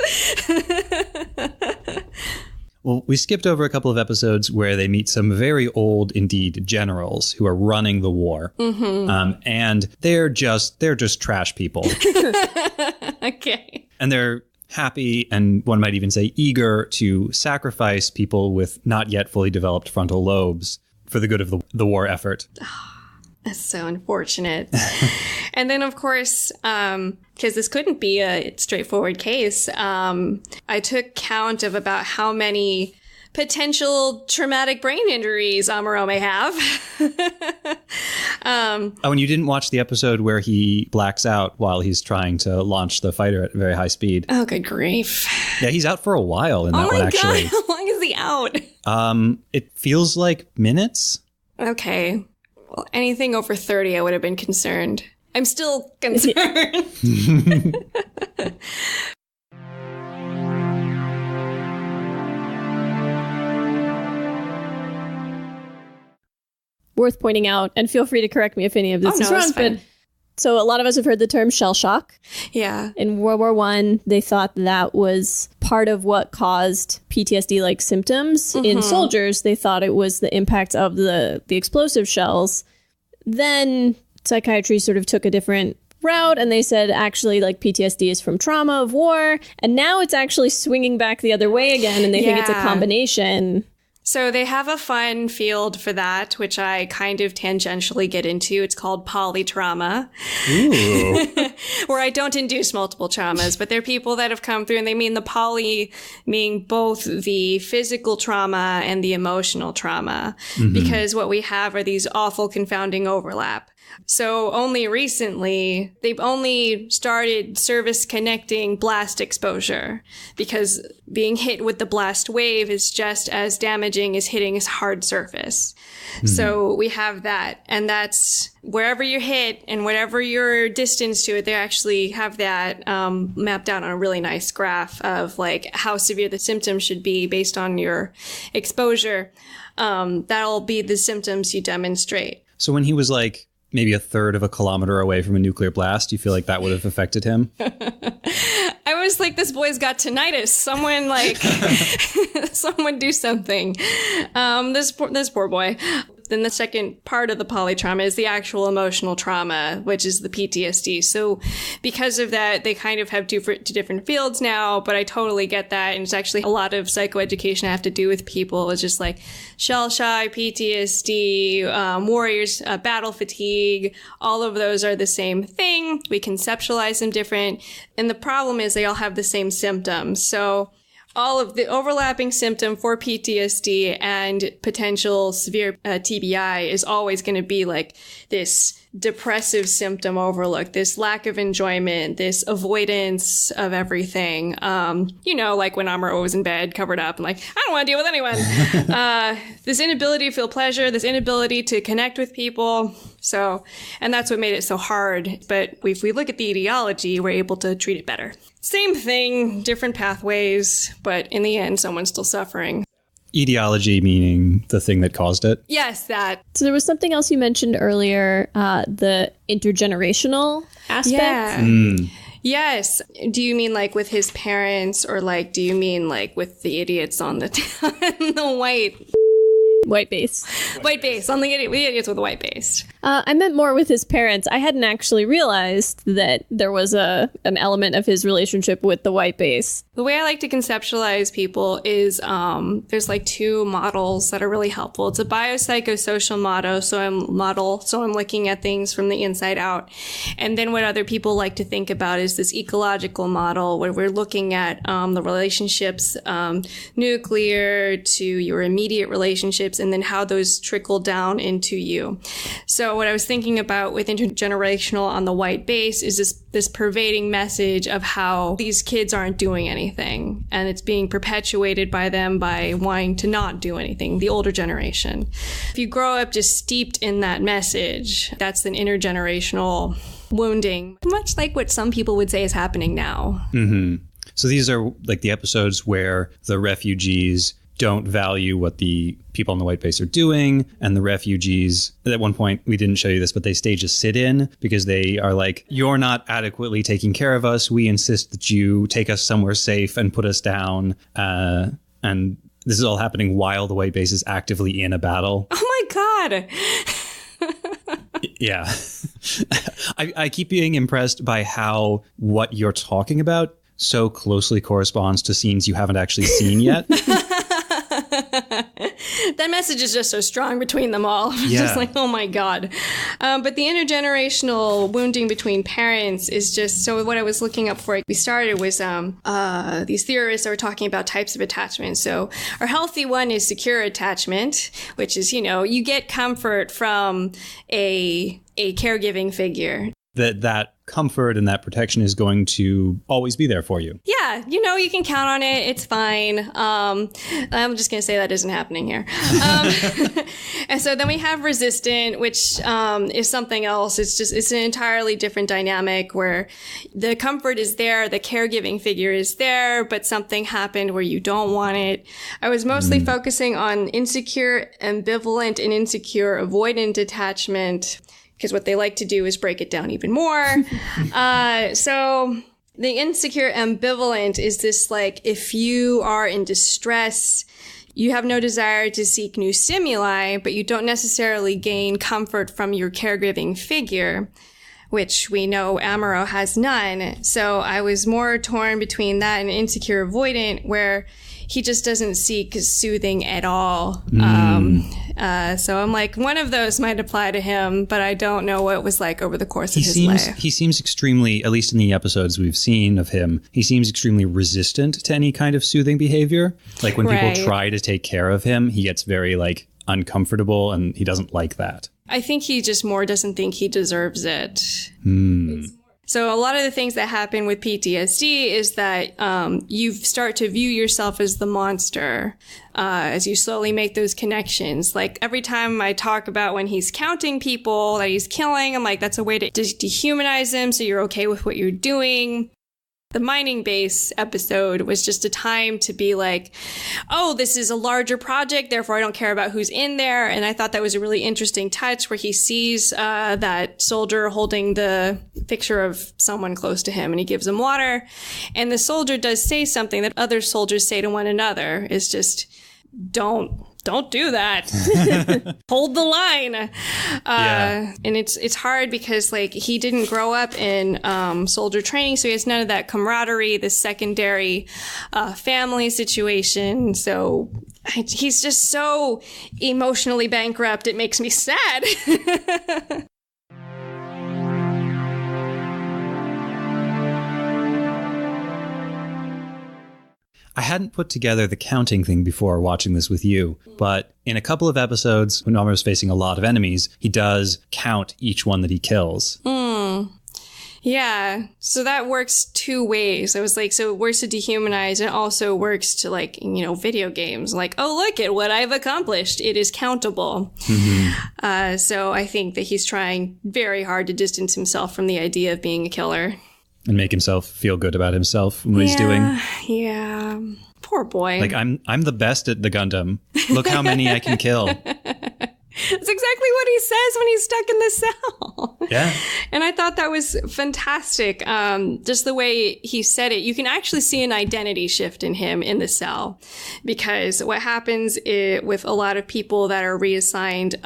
Well, we skipped over a couple of episodes where they meet some very old, indeed, generals who are running the war. Mm-hmm. And they're just trash people. Okay. And they're happy, and one might even say eager, to sacrifice people with not yet fully developed frontal lobes for the good of the war effort. That's so unfortunate. And then, of course, because this couldn't be a straightforward case, I took count of about how many potential traumatic brain injuries Amuro may have. And you didn't watch the episode where he blacks out while he's trying to launch the fighter at very high speed. Oh, good grief. Yeah, he's out for a while in that one, actually. God, how long is he out? It feels like minutes. Okay. Well, anything over 30, I would have been concerned. I'm still concerned. Worth pointing out, and feel free to correct me if any of this is wrong, but so a lot of us have heard the term shell shock. Yeah. In World War I, they thought that was part of what caused PTSD-like symptoms. Mm-hmm. In soldiers, they thought it was the impact of the explosive shells. Then psychiatry sort of took a different route, and they said actually, like, PTSD is from trauma of war, and now it's actually swinging back the other way again, and they think it's a combination. So they have a fun field for that, which I kind of tangentially get into. It's called polytrauma. Ooh. Where I don't induce multiple traumas, but they're people that have come through, and they mean the poly meaning both the physical trauma and the emotional trauma. Mm-hmm. Because what we have are these awful confounding overlap. So only recently, they've only started service connecting blast exposure, because being hit with the blast wave is just as damaging as hitting a hard surface. Mm-hmm. So we have that, and that's wherever you're hit and whatever your distance to it, they actually have that mapped out on a really nice graph of like how severe the symptoms should be based on your exposure. That'll be the symptoms you demonstrate. So when he was like maybe a third of a kilometer away from a nuclear blast, you feel like that would have affected him? I was like, this boy's got tinnitus. Someone like, someone do something. This poor boy. Then the second part of the polytrauma is the actual emotional trauma, which is the PTSD. So because of that, they kind of have two different fields now, but I totally get that. And it's actually a lot of psychoeducation I have to do with people. It's just like shell shock, PTSD, warriors, battle fatigue. All of those are the same thing. We conceptualize them different. And the problem is they all have the same symptoms. So all of the overlapping symptom for PTSD and potential severe TBI is always going to be like this depressive symptom overlook, this lack of enjoyment, this avoidance of everything. Like when Amuro was in bed covered up and like, I don't want to deal with anyone. This inability to feel pleasure, this inability to connect with people. So, and that's what made it so hard. But if we look at the etiology, we're able to treat it better. Same thing, different pathways, but in the end, someone's still suffering. Etiology meaning the thing that caused it? Yes, that. So there was something else you mentioned earlier, the intergenerational aspect. Yeah. Yes. Do you mean like with his parents, or like do you mean like with the idiots on the the White base. White base. On the idiots with the white base. I meant more with his parents. I hadn't actually realized that there was an element of his relationship with the white base. The way I like to conceptualize people is there's like two models that are really helpful. It's a biopsychosocial model, so I'm looking at things from the inside out. And then what other people like to think about is this ecological model, where we're looking at the relationships, nuclear to your immediate relationships, and then how those trickle down into you. So what I was thinking about with intergenerational on the white base is this pervading message of how these kids aren't doing anything, and it's being perpetuated by them by wanting to not do anything, the older generation. If you grow up just steeped in that message, that's an intergenerational wounding, much like what some people would say is happening now. Mm-hmm. So these are like the episodes where the refugees don't value what the people on the white base are doing, and the refugees, at one point, we didn't show you this, but they stage a sit-in because they are like, you're not adequately taking care of us. We insist that you take us somewhere safe and put us down. And this is all happening while the white base is actively in a battle. Oh my God. Yeah. I keep being impressed by how what you're talking about so closely corresponds to scenes you haven't actually seen yet. That message is just so strong between them all. Yeah. Just like, oh my God. But the intergenerational wounding between parents is just, so what I was looking up for, we started was these theorists are talking about types of attachment. So our healthy one is secure attachment, which is, you get comfort from a caregiving figure. That comfort and that protection is going to always be there for you. Yeah, you can count on it. It's fine. I'm just going to say that isn't happening here. And so then we have resistant, which is something else. It's an entirely different dynamic where the comfort is there, the caregiving figure is there, but something happened where you don't want it. I was mostly focusing on insecure, ambivalent, and insecure avoidant attachment, because what they like to do is break it down even more. So the insecure ambivalent is this, like, if you are in distress, you have no desire to seek new stimuli, but you don't necessarily gain comfort from your caregiving figure, which we know Amuro has none. So I was more torn between that and insecure avoidant, where he just doesn't seek soothing at all. So I'm like, one of those might apply to him, but I don't know what it was like over the course of his life. He seems extremely, at least in the episodes we've seen of him, he seems extremely resistant to any kind of soothing behavior. Like when people try to take care of him, he gets very like uncomfortable, and he doesn't like that. I think he just more doesn't think he deserves it. So a lot of the things that happen with PTSD is that you start to view yourself as the monster as you slowly make those connections. Like every time I talk about when he's counting people that he's killing, I'm like, that's a way to dehumanize him so you're okay with what you're doing. The mining base episode was just a time to be like, oh, this is a larger project, therefore I don't care about who's in there. And I thought that was a really interesting touch where he sees that soldier holding the picture of someone close to him, and he gives him water. And the soldier does say something that other soldiers say to one another, is just, don't do that. Hold the line. And it's hard because like he didn't grow up in soldier training, so he has none of that camaraderie, the secondary family situation. So he's just so emotionally bankrupt. It makes me sad. I hadn't put together the counting thing before watching this with you, but in a couple of episodes, when Amuro's facing a lot of enemies, he does count each one that he kills. Yeah, so that works two ways. I was like, so it works to dehumanize and also works to, like, you know, video games. Like, oh, look at what I've accomplished. It is countable. So I think that he's trying very hard to distance himself from the idea of being a killer. And make himself feel good about himself and what he's doing. Yeah, poor boy. Like, I'm the best at the Gundam. Look how many I can kill. That's exactly what he says when he's stuck in the cell. Yeah. And I thought that was fantastic. Just the way he said it, you can actually see an identity shift in him in the cell. Because what happens with a lot of people that are reassigned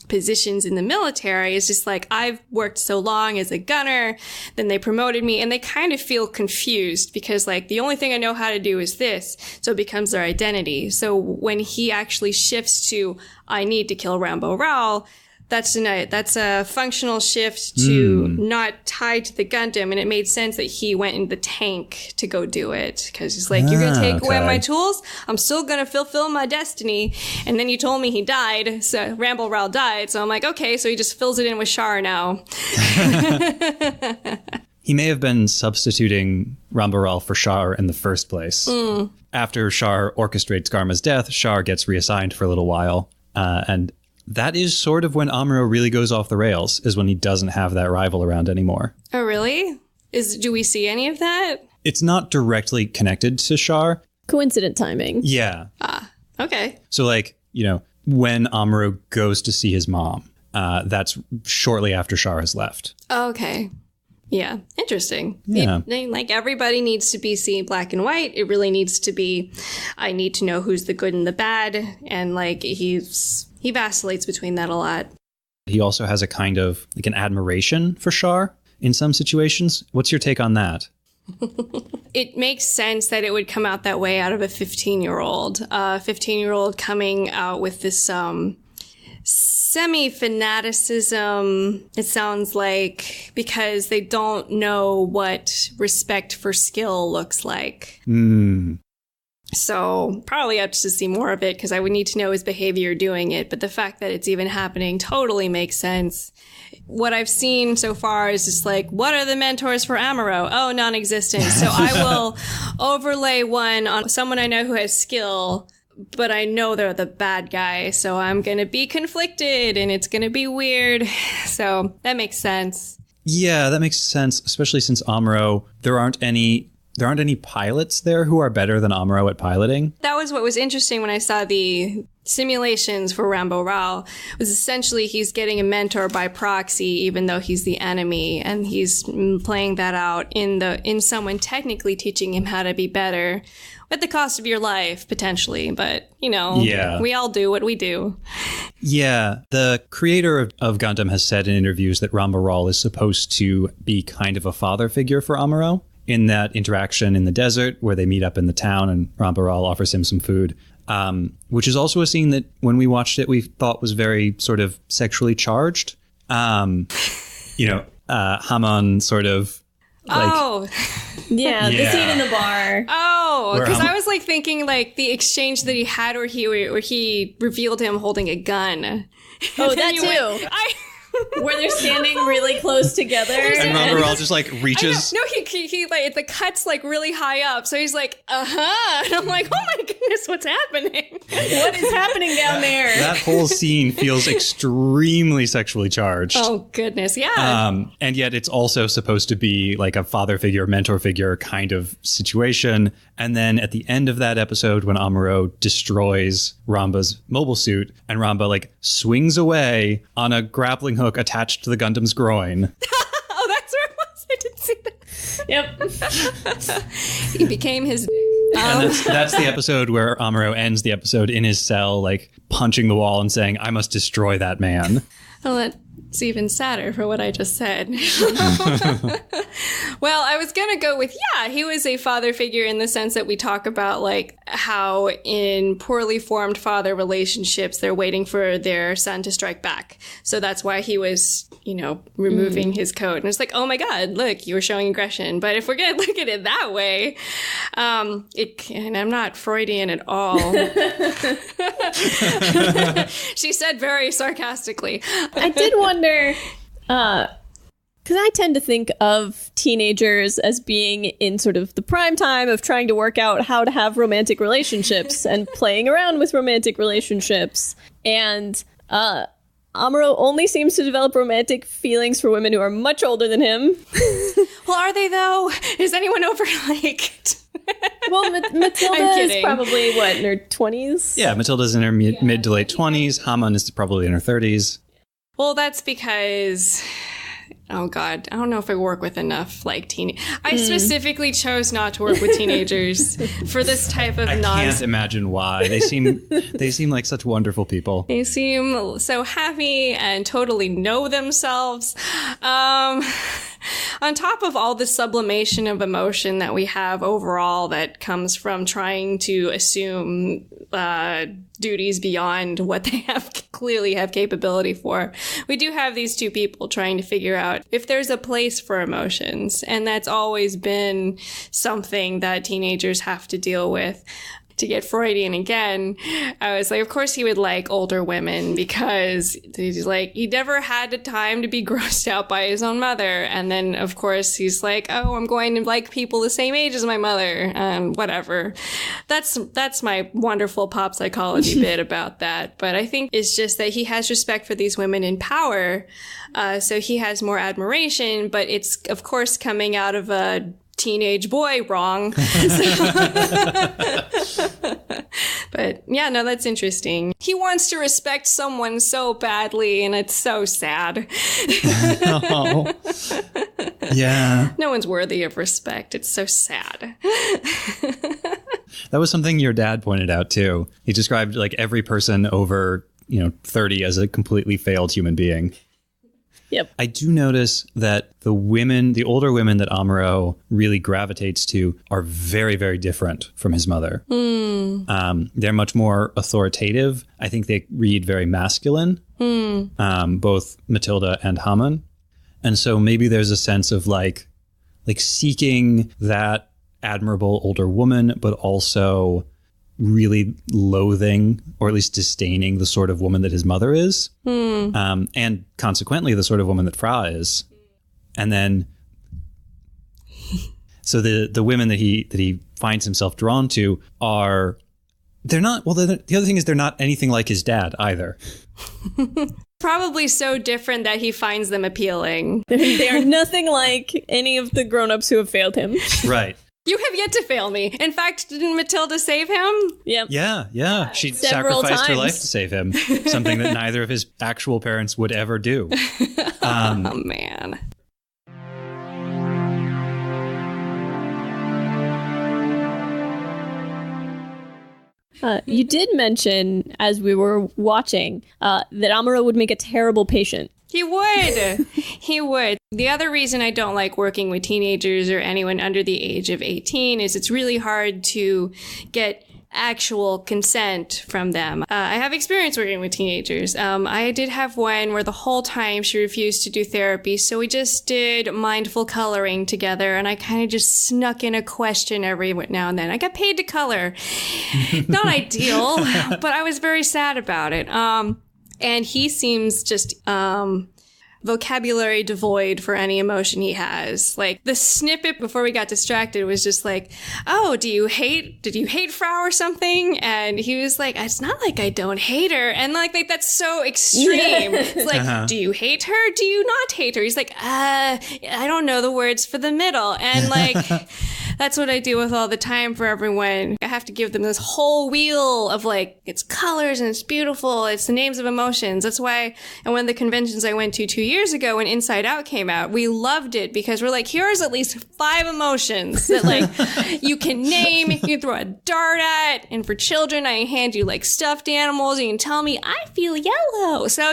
positions in the military is just like, I've worked so long as a gunner, then they promoted me, and they kind of feel confused because, like, the only thing I know how to do is this. So it becomes their identity. So when he actually shifts to, I need to kill Rambo Rao, that's a functional shift to not tied to the Gundam, and it made sense that he went in the tank to go do it because he's like, you're gonna take away my tools, I'm still gonna fulfill my destiny. And then you told me he died, so Rambo Rao died, so I'm like, okay, so he just fills it in with Char now. He may have been substituting Rambo Rao for Char in the first place. After Char orchestrates Garma's death, Char gets reassigned for a little while. And that is sort of when Amuro really goes off the rails, is when he doesn't have that rival around anymore. Oh, really? Do we see any of that? It's not directly connected to Char. Coincident timing. Yeah. Okay. So, like, you know, when Amuro goes to see his mom, that's shortly after Char has left. Okay. Yeah. Interesting. Yeah. Like, everybody needs to be seen black and white. It really needs to be, I need to know who's the good and the bad. And, like, he vacillates between that a lot. He also has a kind of, like, an admiration for Char in some situations. What's your take on that? It makes sense that it would come out that way out of a 15-year-old. 15-year-old coming out with this, semi-fanaticism, it sounds like, because they don't know what respect for skill looks like. So probably have to see more of it because I would need to know his behavior doing it. But the fact that it's even happening totally makes sense. What I've seen so far is just like, what are the mentors for Amuro? Oh, non-existent. So I will overlay one on someone I know who has skill, but I know they're the bad guy, so I'm going to be conflicted, and it's going to be weird. So that makes sense. Yeah, that makes sense, especially since Amuro, there aren't any pilots there who are better than Amuro at piloting. That was what was interesting when I saw the simulations for Rambo Rao, was essentially he's getting a mentor by proxy, even though he's the enemy, and he's playing that out in someone technically teaching him how to be better. At the cost of your life, potentially. But, you know, we all do what we do. Yeah. The creator of Gundam has said in interviews that Rambo Rao is supposed to be kind of a father figure for Amuro in that interaction in the desert where they meet up in the town and Rambo Rao offers him some food, which is also a scene that when we watched it, we thought was very sort of sexually charged. Hamon sort of... The scene in the bar. Oh, because I was like thinking like the exchange that he had where he revealed him holding a gun. Oh, that too. Where they're standing really close together. And Rambo Rao just like reaches. No, he like the cut's like really high up, so he's like, and I'm like, oh my goodness, what's happening? What is happening down there? That whole scene feels extremely sexually charged. Oh goodness, yeah. And yet it's also supposed to be like a father figure, mentor figure kind of situation. And then at the end of that episode, when Amuro destroys Ramba's mobile suit, and Ramba like swings away on a grappling hook attached to the Gundam's groin. Oh, that's where it was. I didn't see that. Yep. He became his... And that's the episode where Amuro ends the episode in his cell, like punching the wall and saying, I must destroy that man. Well, that's even sadder for what I just said. Well, I was going to go with, he was a father figure in the sense that we talk about like how in poorly formed father relationships, they're waiting for their son to strike back. So that's why he was removing his coat. And it's like, oh my God, look, you were showing aggression. But if we're going to look at it that way, and I'm not Freudian at all. She said very sarcastically. I did wonder, because I tend to think of teenagers as being in sort of the prime time of trying to work out how to have romantic relationships and playing around with romantic relationships. And Amuro only seems to develop romantic feelings for women who are much older than him. Well, are they though? Is anyone over Well, Matilda is probably, in her 20s? Yeah, Matilda's in her mid to late 20s. Haman is probably in her 30s. Well, that's because... Oh, God. I don't know if I work with enough, I specifically chose not to work with teenagers for this type of nonsense. I can't imagine why. They seem like such wonderful people. They seem so happy and totally know themselves. On top of all the sublimation of emotion that we have overall that comes from trying to assume duties beyond what they clearly have capability for, we do have these two people trying to figure out if there's a place for emotions. And that's always been something that teenagers have to deal with. To get Freudian again, I was like, of course he would like older women because he's like, he never had the time to be grossed out by his own mother. And then, of course, he's like, oh, I'm going to like people the same age as my mother and whatever. That's my wonderful pop psychology bit about that. But I think it's just that he has respect for these women in power. So he has more admiration, but it's, of course, coming out of a teenage boy wrong. But yeah, no, that's interesting. He wants to respect someone so badly, and it's so sad. Oh. Yeah. No one's worthy of respect. It's so sad. That was something your dad pointed out too. He described every person over, 30 as a completely failed human being. Yep. I do notice that the older women that Amuro really gravitates to are very, very different from his mother. They're much more authoritative. I think they read very masculine, both Matilda and Haman. And so maybe there's a sense of seeking that admirable older woman, but also really loathing or at least disdaining the sort of woman that his mother is, and consequently the sort of woman that Fra is. And then, so the women that he finds himself drawn to they're not, well, the other thing is they're not anything like his dad either. Probably so different that he finds them appealing. They are nothing like any of the grown-ups who have failed him. Right. You have yet to fail me. In fact, didn't Matilda save him? Yep. Yeah. She Several sacrificed her times. life to save him. Something that neither of his actual parents would ever do. Oh, man. You did mention, as we were watching, that Amuro would make a terrible patient. He would. He would. The other reason I don't like working with teenagers or anyone under the age of 18 is it's really hard to get actual consent from them. I have experience working with teenagers. I did have one where the whole time she refused to do therapy, so we just did mindful coloring together, and I kind of just snuck in a question every now and then. I got paid to color. Not ideal, but I was very sad about it. And he seems just vocabulary devoid for any emotion he has. The snippet before we got distracted was just oh, did you hate Frau or something? And he was like, it's not like I don't hate her. And that's so extreme. It's do you hate her? Do you not hate her? He's like, I don't know the words for the middle. And that's what I do with all the time for everyone. I have to give them this whole wheel of it's colors and it's beautiful. It's the names of emotions. That's why, and one of the conventions I went to 2 years ago when Inside Out came out, we loved it because we're here's at least 5 emotions that you can name, you can throw a dart at. And for children, I hand you stuffed animals. You can tell me, I feel yellow. So,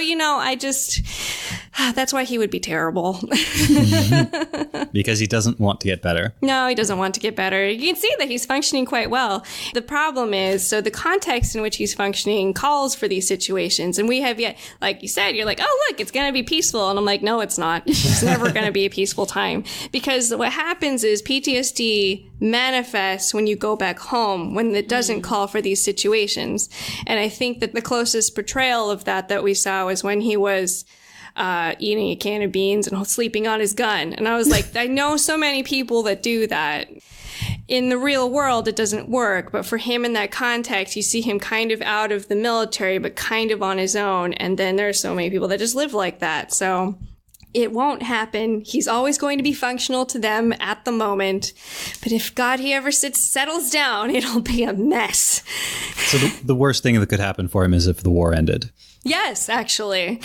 That's why he would be terrible. Because he doesn't want to get better. No, he doesn't want to get better. You can see that he's functioning quite well. The problem is, so the context in which he's functioning calls for these situations. And we have yet, like you said, you're like, oh, look, it's going to be peaceful. And I'm like, no, it's not. It's never going to be a peaceful time. Because what happens is PTSD manifests when you go back home, when it doesn't call for these situations. And I think that the closest portrayal of that we saw was when he was eating a can of beans and sleeping on his gun. And I was like, I know so many people that do that. In the real world, it doesn't work. But for him in that context, you see him kind of out of the military, but kind of on his own. And then there's so many people that just live like that. So it won't happen. He's always going to be functional to them at the moment. But if God, he ever settles down, it'll be a mess. So the worst thing that could happen for him is if the war ended. Yes, actually.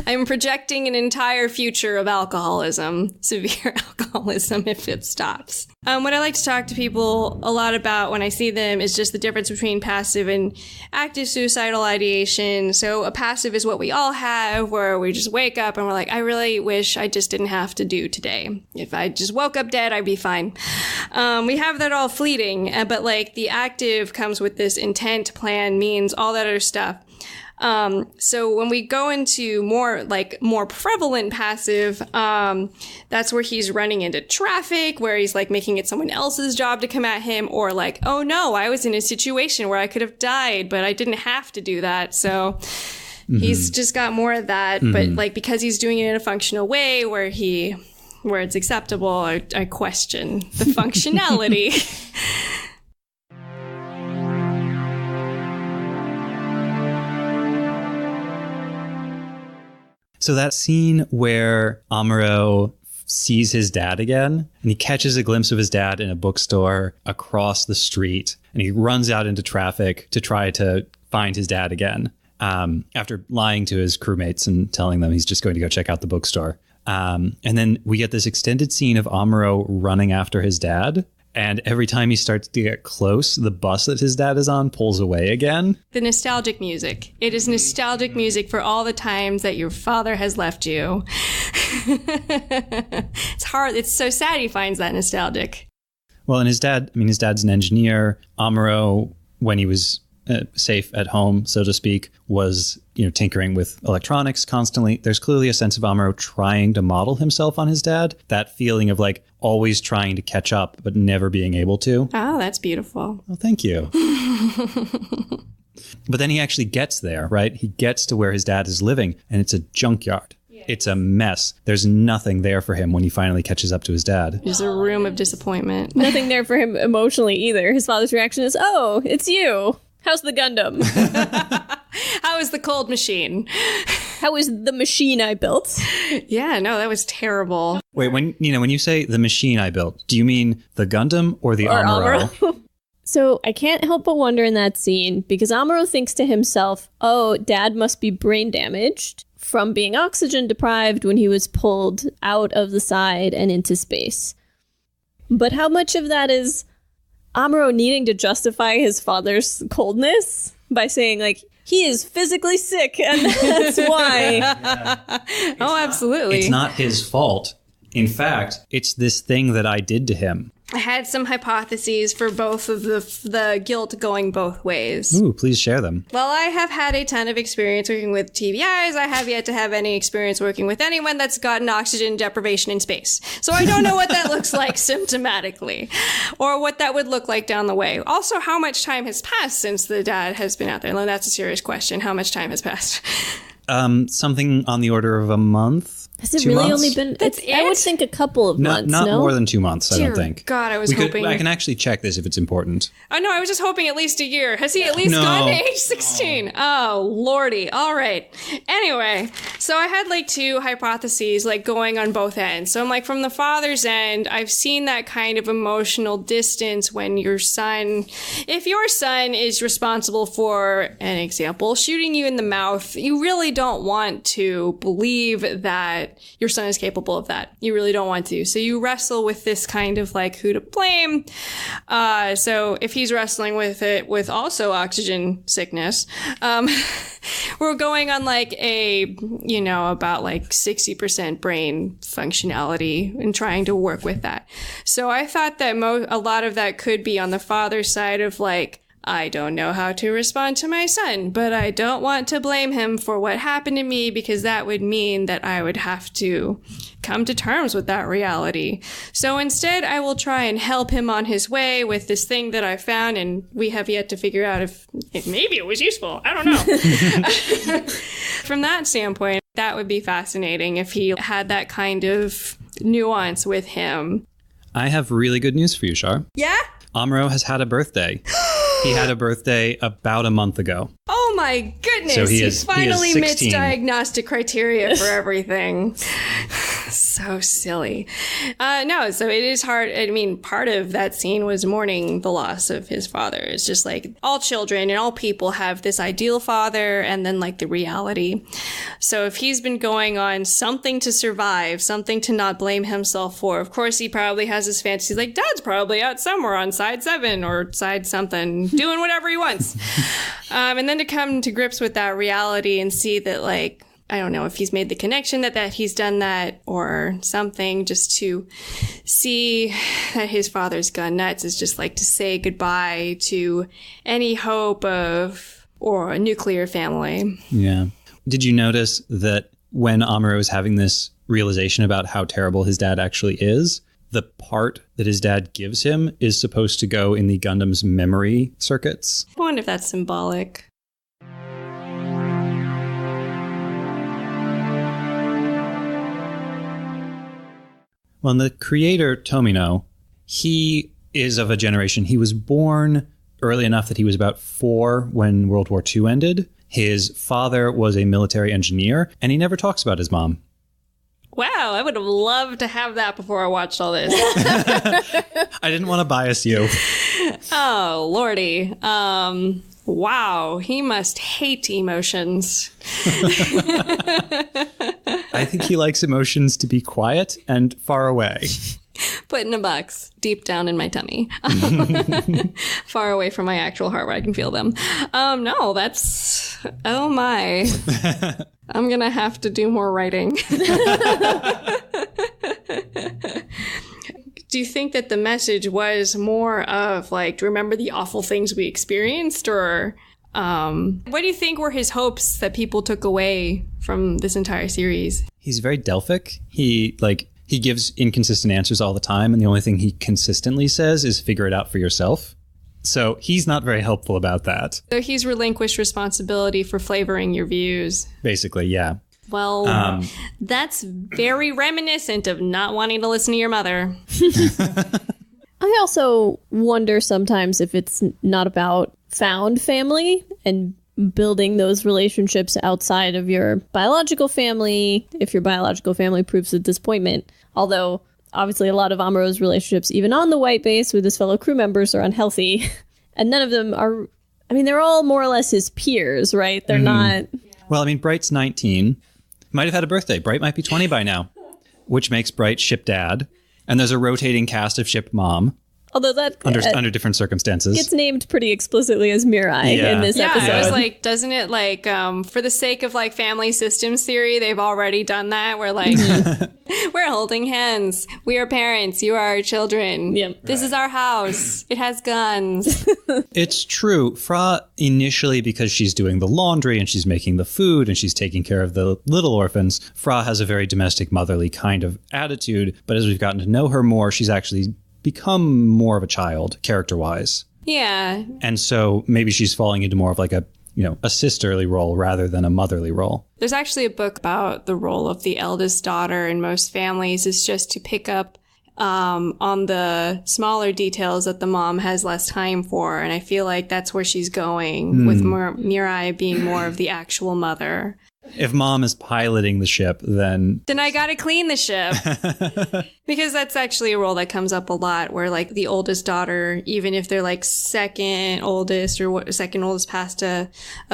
I'm projecting an entire future of alcoholism, severe alcoholism, if it stops. What I like to talk to people a lot about when I see them is just the difference between passive and active suicidal ideation. So a passive is what we all have, where we just wake up and we're like, I really wish I just didn't have to do today. If I just woke up dead, I'd be fine. We have that all fleeting, but like the active comes with this intent, plan, means, all that other stuff. So when we go into more prevalent passive, that's where he's running into traffic, where he's like making it someone else's job to come at him, or like, oh no, I was in a situation where I could have died, but I didn't have to do that. So he's just got more of that, but like, because he's doing it in a functional way where it's acceptable, I question the functionality. So that scene where Amuro sees his dad again, and he catches a glimpse of his dad in a bookstore across the street, and he runs out into traffic to try to find his dad again, after lying to his crewmates and telling them he's just going to go check out the bookstore. And then we get this extended scene of Amuro running after his dad. And every time he starts to get close, the bus that his dad is on pulls away again. The nostalgic music. It is nostalgic music for all the times that your father has left you. It's hard. It's so sad he finds that nostalgic. Well, and his dad's an engineer. Amuro, when he was safe at home, so to speak, was, tinkering with electronics constantly. There's clearly a sense of Amuro trying to model himself on his dad. That feeling of like always trying to catch up, but never being able to. Oh, that's beautiful. Oh, thank you. But then he actually gets there, right? He gets to where his dad is living, and it's a junkyard. Yes. It's a mess. There's nothing there for him when he finally catches up to his dad. There's a room of disappointment. Nothing there for him emotionally either. His father's reaction is, oh, it's you. How's the Gundam? How is the cold machine? How is the machine I built? Yeah, no, that was terrible. Wait, when you say the machine I built, do you mean the Gundam or the Amuro? So I can't help but wonder in that scene, because Amuro thinks to himself, oh, Dad must be brain damaged from being oxygen deprived when he was pulled out of the side and into space. But how much of that is Amuro needing to justify his father's coldness by saying, like, he is physically sick, and that's why. Yeah. Oh, absolutely. It's not his fault. In fact, it's this thing that I did to him. I had some hypotheses for both of the guilt going both ways. Ooh, please share them. Well, I have had a ton of experience working with TBIs. I have yet to have any experience working with anyone that's gotten oxygen deprivation in space. So I don't know what that looks like symptomatically, or what that would look like down the way. Also, how much time has passed since the dad has been out there? Well, that's a serious question. How much time has passed? Something on the order of a month. Has it really only been... That's it? I would think a couple of months, Not more than 2 months, I don't think. God, I was hoping... I can actually check this if it's important. Oh, no, I was just hoping at least a year. Has he at least gone to age 16? Oh, lordy. All right. Anyway, so I had like two hypotheses like going on both ends. So I'm like, from the father's end, I've seen that kind of emotional distance when your son... If your son is responsible for, an example, shooting you in the mouth, you really don't want to believe that that your son is capable of that. You really don't want to. So you wrestle with this kind of like who to blame. So if he's wrestling with it with also oxygen sickness, we're going on like about like 60% brain functionality and trying to work with that. So I thought that a lot of that could be on the father's side of like, I don't know how to respond to my son, but I don't want to blame him for what happened to me because that would mean that I would have to come to terms with that reality. So instead, I will try and help him on his way with this thing that I found, and we have yet to figure out if maybe it was useful. I don't know. From that standpoint, that would be fascinating if he had that kind of nuance with him. I have really good news for you, Shar. Yeah? Amuro has had a birthday. He had a birthday about a month ago. Oh my goodness. So He's finally he is meets 16. diagnostic criteria for everything. So silly. No, so it is hard. I mean, part of that scene was mourning the loss of his father. It's just like all children and all people have this ideal father and then like the reality. So if he's been going on something to survive, something to not blame himself for, of course he probably has his fantasies like Dad's probably out somewhere on side 7 or side something, doing whatever he wants. And then to come to grips with that reality and see that like, I don't know if he's made the connection that he's done that or something, just to see that his father's gone nuts is just like to say goodbye to any hope of or a nuclear family. Yeah. Did you notice that when Amuro is having this realization about how terrible his dad actually is, the part that his dad gives him is supposed to go in the Gundam's memory circuits? I wonder if that's symbolic. Well, the creator, Tomino, he is of a generation. He was born early enough that he was about 4 when World War II ended. His father was a military engineer, and he never talks about his mom. Wow, I would have loved to have that before I watched all this. I didn't want to bias you. Oh, Lordy. Wow, he must hate emotions. I think he likes emotions to be quiet and far away. Put in a box deep down in my tummy. Far away from my actual heart where I can feel them. No, that's... Oh my. I'm gonna have to do more writing. Do you think that the message was more of like, remember the awful things we experienced, or what do you think were his hopes that people took away from this entire series? He's very Delphic. He gives inconsistent answers all the time, and the only thing he consistently says is figure it out for yourself. So he's not very helpful about that. So he's relinquished responsibility for flavoring your views. Basically, yeah. Well, that's very reminiscent of not wanting to listen to your mother. I also wonder sometimes if it's not about found family and building those relationships outside of your biological family, if your biological family proves a disappointment. Although, obviously, a lot of Amuro's relationships, even on the white base with his fellow crew members, are unhealthy. And none of them are... I mean, they're all more or less his peers, right? They're not... Well, I mean, Bright's 19. Might have had a birthday. Bright might be 20 by now, which makes Bright ship dad. And there's a rotating cast of ship mom. Although that under different circumstances gets named pretty explicitly as Mirai in this episode. Yeah, I was like, doesn't it like for the sake of like family systems theory, they've already done that. We're like, we're holding hands. We are parents. You are our children. Yep. This is our house. It has guns. It's true. Fra initially, because she's doing the laundry and she's making the food and she's taking care of the little orphans, Fra has a very domestic, motherly kind of attitude. But as we've gotten to know her more, she's actually become more of a child character-wise. Yeah. And so maybe she's falling into more of like a sisterly role rather than a motherly role. There's actually a book about the role of the eldest daughter in most families is just to pick up on the smaller details that the mom has less time for. And I feel like that's where she's going with Mirai being more of the actual mother. If mom is piloting the ship, then I gotta clean the ship. Because that's actually a role that comes up a lot where like the oldest daughter, even if they're like second oldest or second oldest past a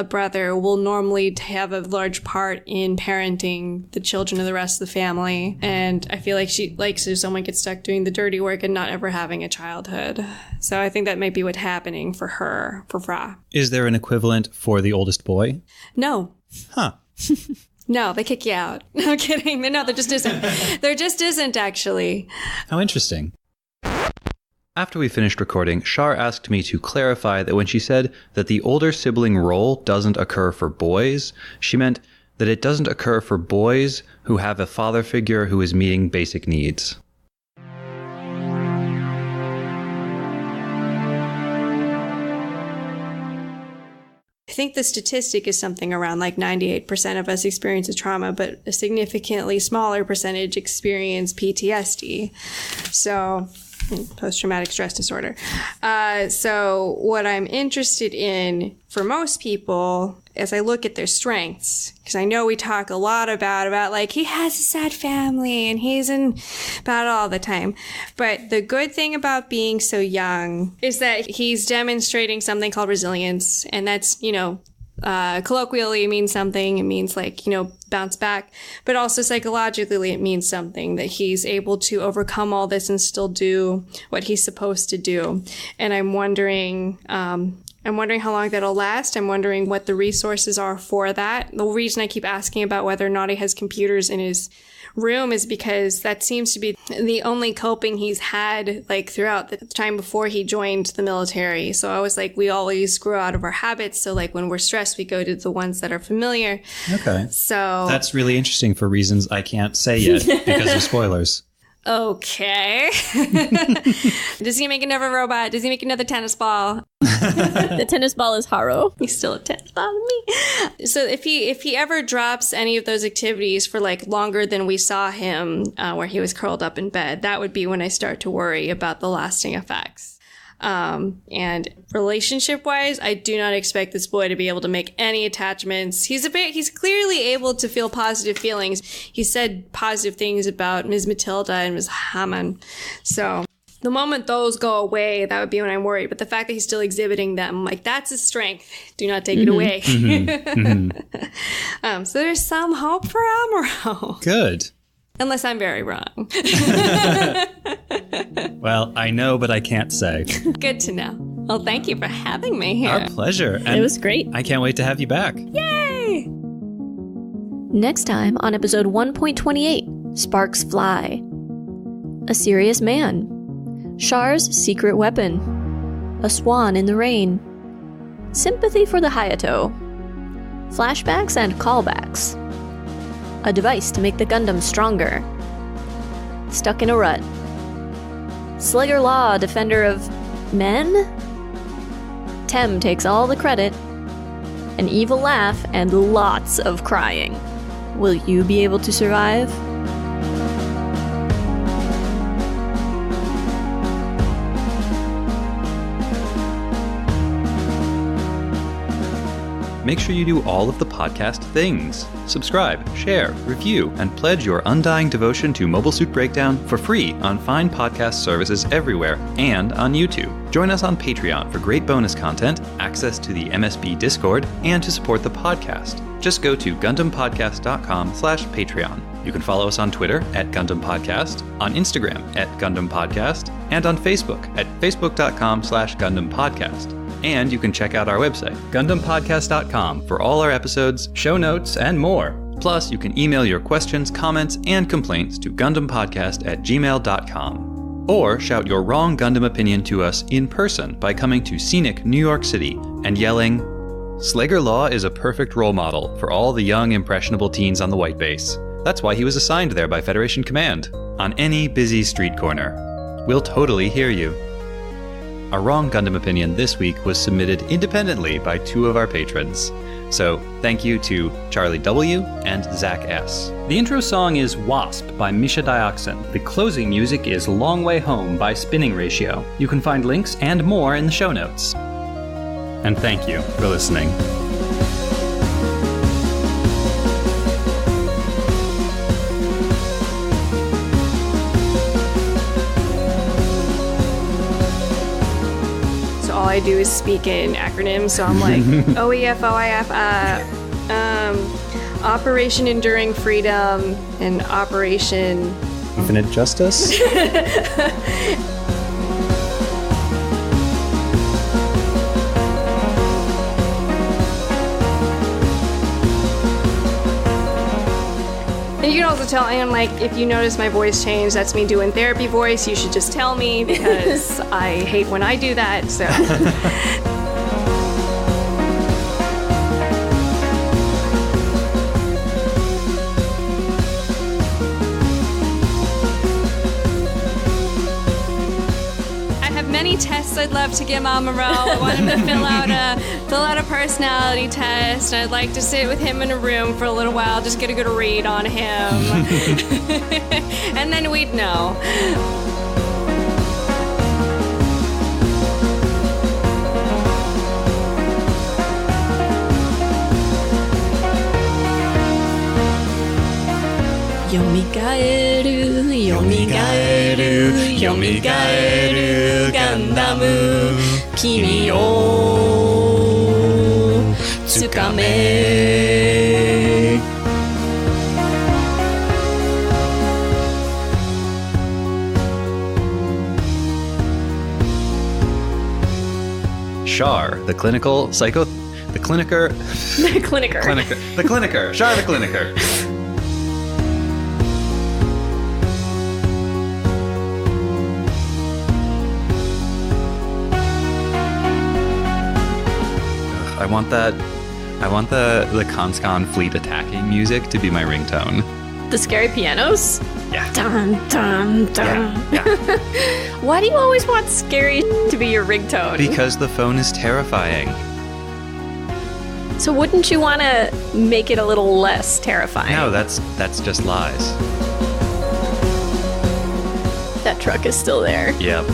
brother, will normally have a large part in parenting the children of the rest of the family. And I feel like she likes if someone gets stuck doing the dirty work and not ever having a childhood. So I think that might be what's happening for her, for Fra. Is there an equivalent for the oldest boy? No. Huh. No, they kick you out. No, kidding. No, there just isn't. There just isn't, actually. How interesting. After we finished recording, Shar asked me to clarify that when she said that the older sibling role doesn't occur for boys, she meant that it doesn't occur for boys who have a father figure who is meeting basic needs. I think the statistic is something around like 98% of us experience a trauma, but a significantly smaller percentage experience PTSD. So, post-traumatic stress disorder. So what I'm interested in for most people as I look at their strengths, because I know we talk a lot about like he has a sad family and he's in battle all the time. But the good thing about being so young is that he's demonstrating something called resilience. And that's, colloquially it means something. It means like, bounce back. But also psychologically it means something that he's able to overcome all this and still do what he's supposed to do. And I'm wondering how long that'll last. I'm wondering what the resources are for that. The reason I keep asking about whether or not he has computers in his room is because that seems to be the only coping he's had like throughout the time before he joined the military. So I was like, we always grow out of our habits. So like when we're stressed, we go to the ones that are familiar. Okay. So that's really interesting for reasons I can't say yet because of spoilers. Okay. Does he make another robot? Does he make another tennis ball? The tennis ball is Haro. He's still a tennis ball to me. So if he ever drops any of those activities for like longer than we saw him, where he was curled up in bed, that would be when I start to worry about the lasting effects. And relationship wise, I do not expect this boy to be able to make any attachments. He's clearly able to feel positive feelings. He said positive things about Ms. Matilda and Ms. Hammond. So the moment those go away, that would be when I'm worried. But the fact that he's still exhibiting them, like, that's his strength. Do not take it away. So there's some hope for Amuro. Good. Unless I'm very wrong. Well, I know, but I can't say. Good to know. Well, thank you for having me here. Our pleasure. And it was great. I can't wait to have you back. Yay! Next time on episode 1.28, Sparks Fly. A Serious Man. Char's secret weapon. A swan in the rain. Sympathy for the Hayato. Flashbacks and callbacks. A device to make the Gundam stronger. Stuck in a rut. Slayer Law, defender of men? Tem takes all the credit. An evil laugh and lots of crying. Will you be able to survive? Make sure you do all of the podcast things. Subscribe, share, review, and pledge your undying devotion to Mobile Suit Breakdown for free on fine podcast services everywhere and on YouTube. Join us on Patreon for great bonus content, access to the MSB Discord, and to support the podcast. Just go to GundamPodcast.com/Patreon. You can follow us on Twitter at Gundam Podcast, on Instagram at Gundam Podcast, and on Facebook at Facebook.com/Gundam Podcast. And you can check out our website, GundamPodcast.com, for all our episodes, show notes, and more. Plus, you can email your questions, comments, and complaints to GundamPodcast@gmail.com. Or shout your wrong Gundam opinion to us in person by coming to scenic New York City and yelling, "Slayer Law is a perfect role model for all the young, impressionable teens on the White Base. That's why he was assigned there by Federation Command, on any busy street corner. We'll totally hear you." Our wrong Gundam opinion this week was submitted independently by two of our patrons. So thank you to Charlie W. and Zach S. The intro song is Wasp by Misha Dioxin. The closing music is Long Way Home by Spinning Ratio. You can find links and more in the show notes. And thank you for listening. I do is speak in acronyms. So I'm like, OEF, OIF, Operation Enduring Freedom, and Operation Infinite Justice? And you can also tell Anne, like, if you notice my voice change, that's me doing therapy voice. You should just tell me because I hate when I do that. So. Many tests I'd love to give Amuro. I want him to fill out a personality test. I'd like to sit with him in a room for a little while, just get a good read on him. And then we'd know. Yomigaeru, yomigaeru, yomigaeru, Gundam, kimi o tsukame. Char, the clinical psycho... The clinicer... The clinicer. The clinicer. Char the clinicer. I want the Conscon fleet attacking music to be my ringtone. The scary pianos? Yeah. Dun, dun, dun. Yeah. Why do you always want scary to be your ringtone? Because the phone is terrifying. So wouldn't you want to make it a little less terrifying? No, that's just lies. That truck is still there. Yep.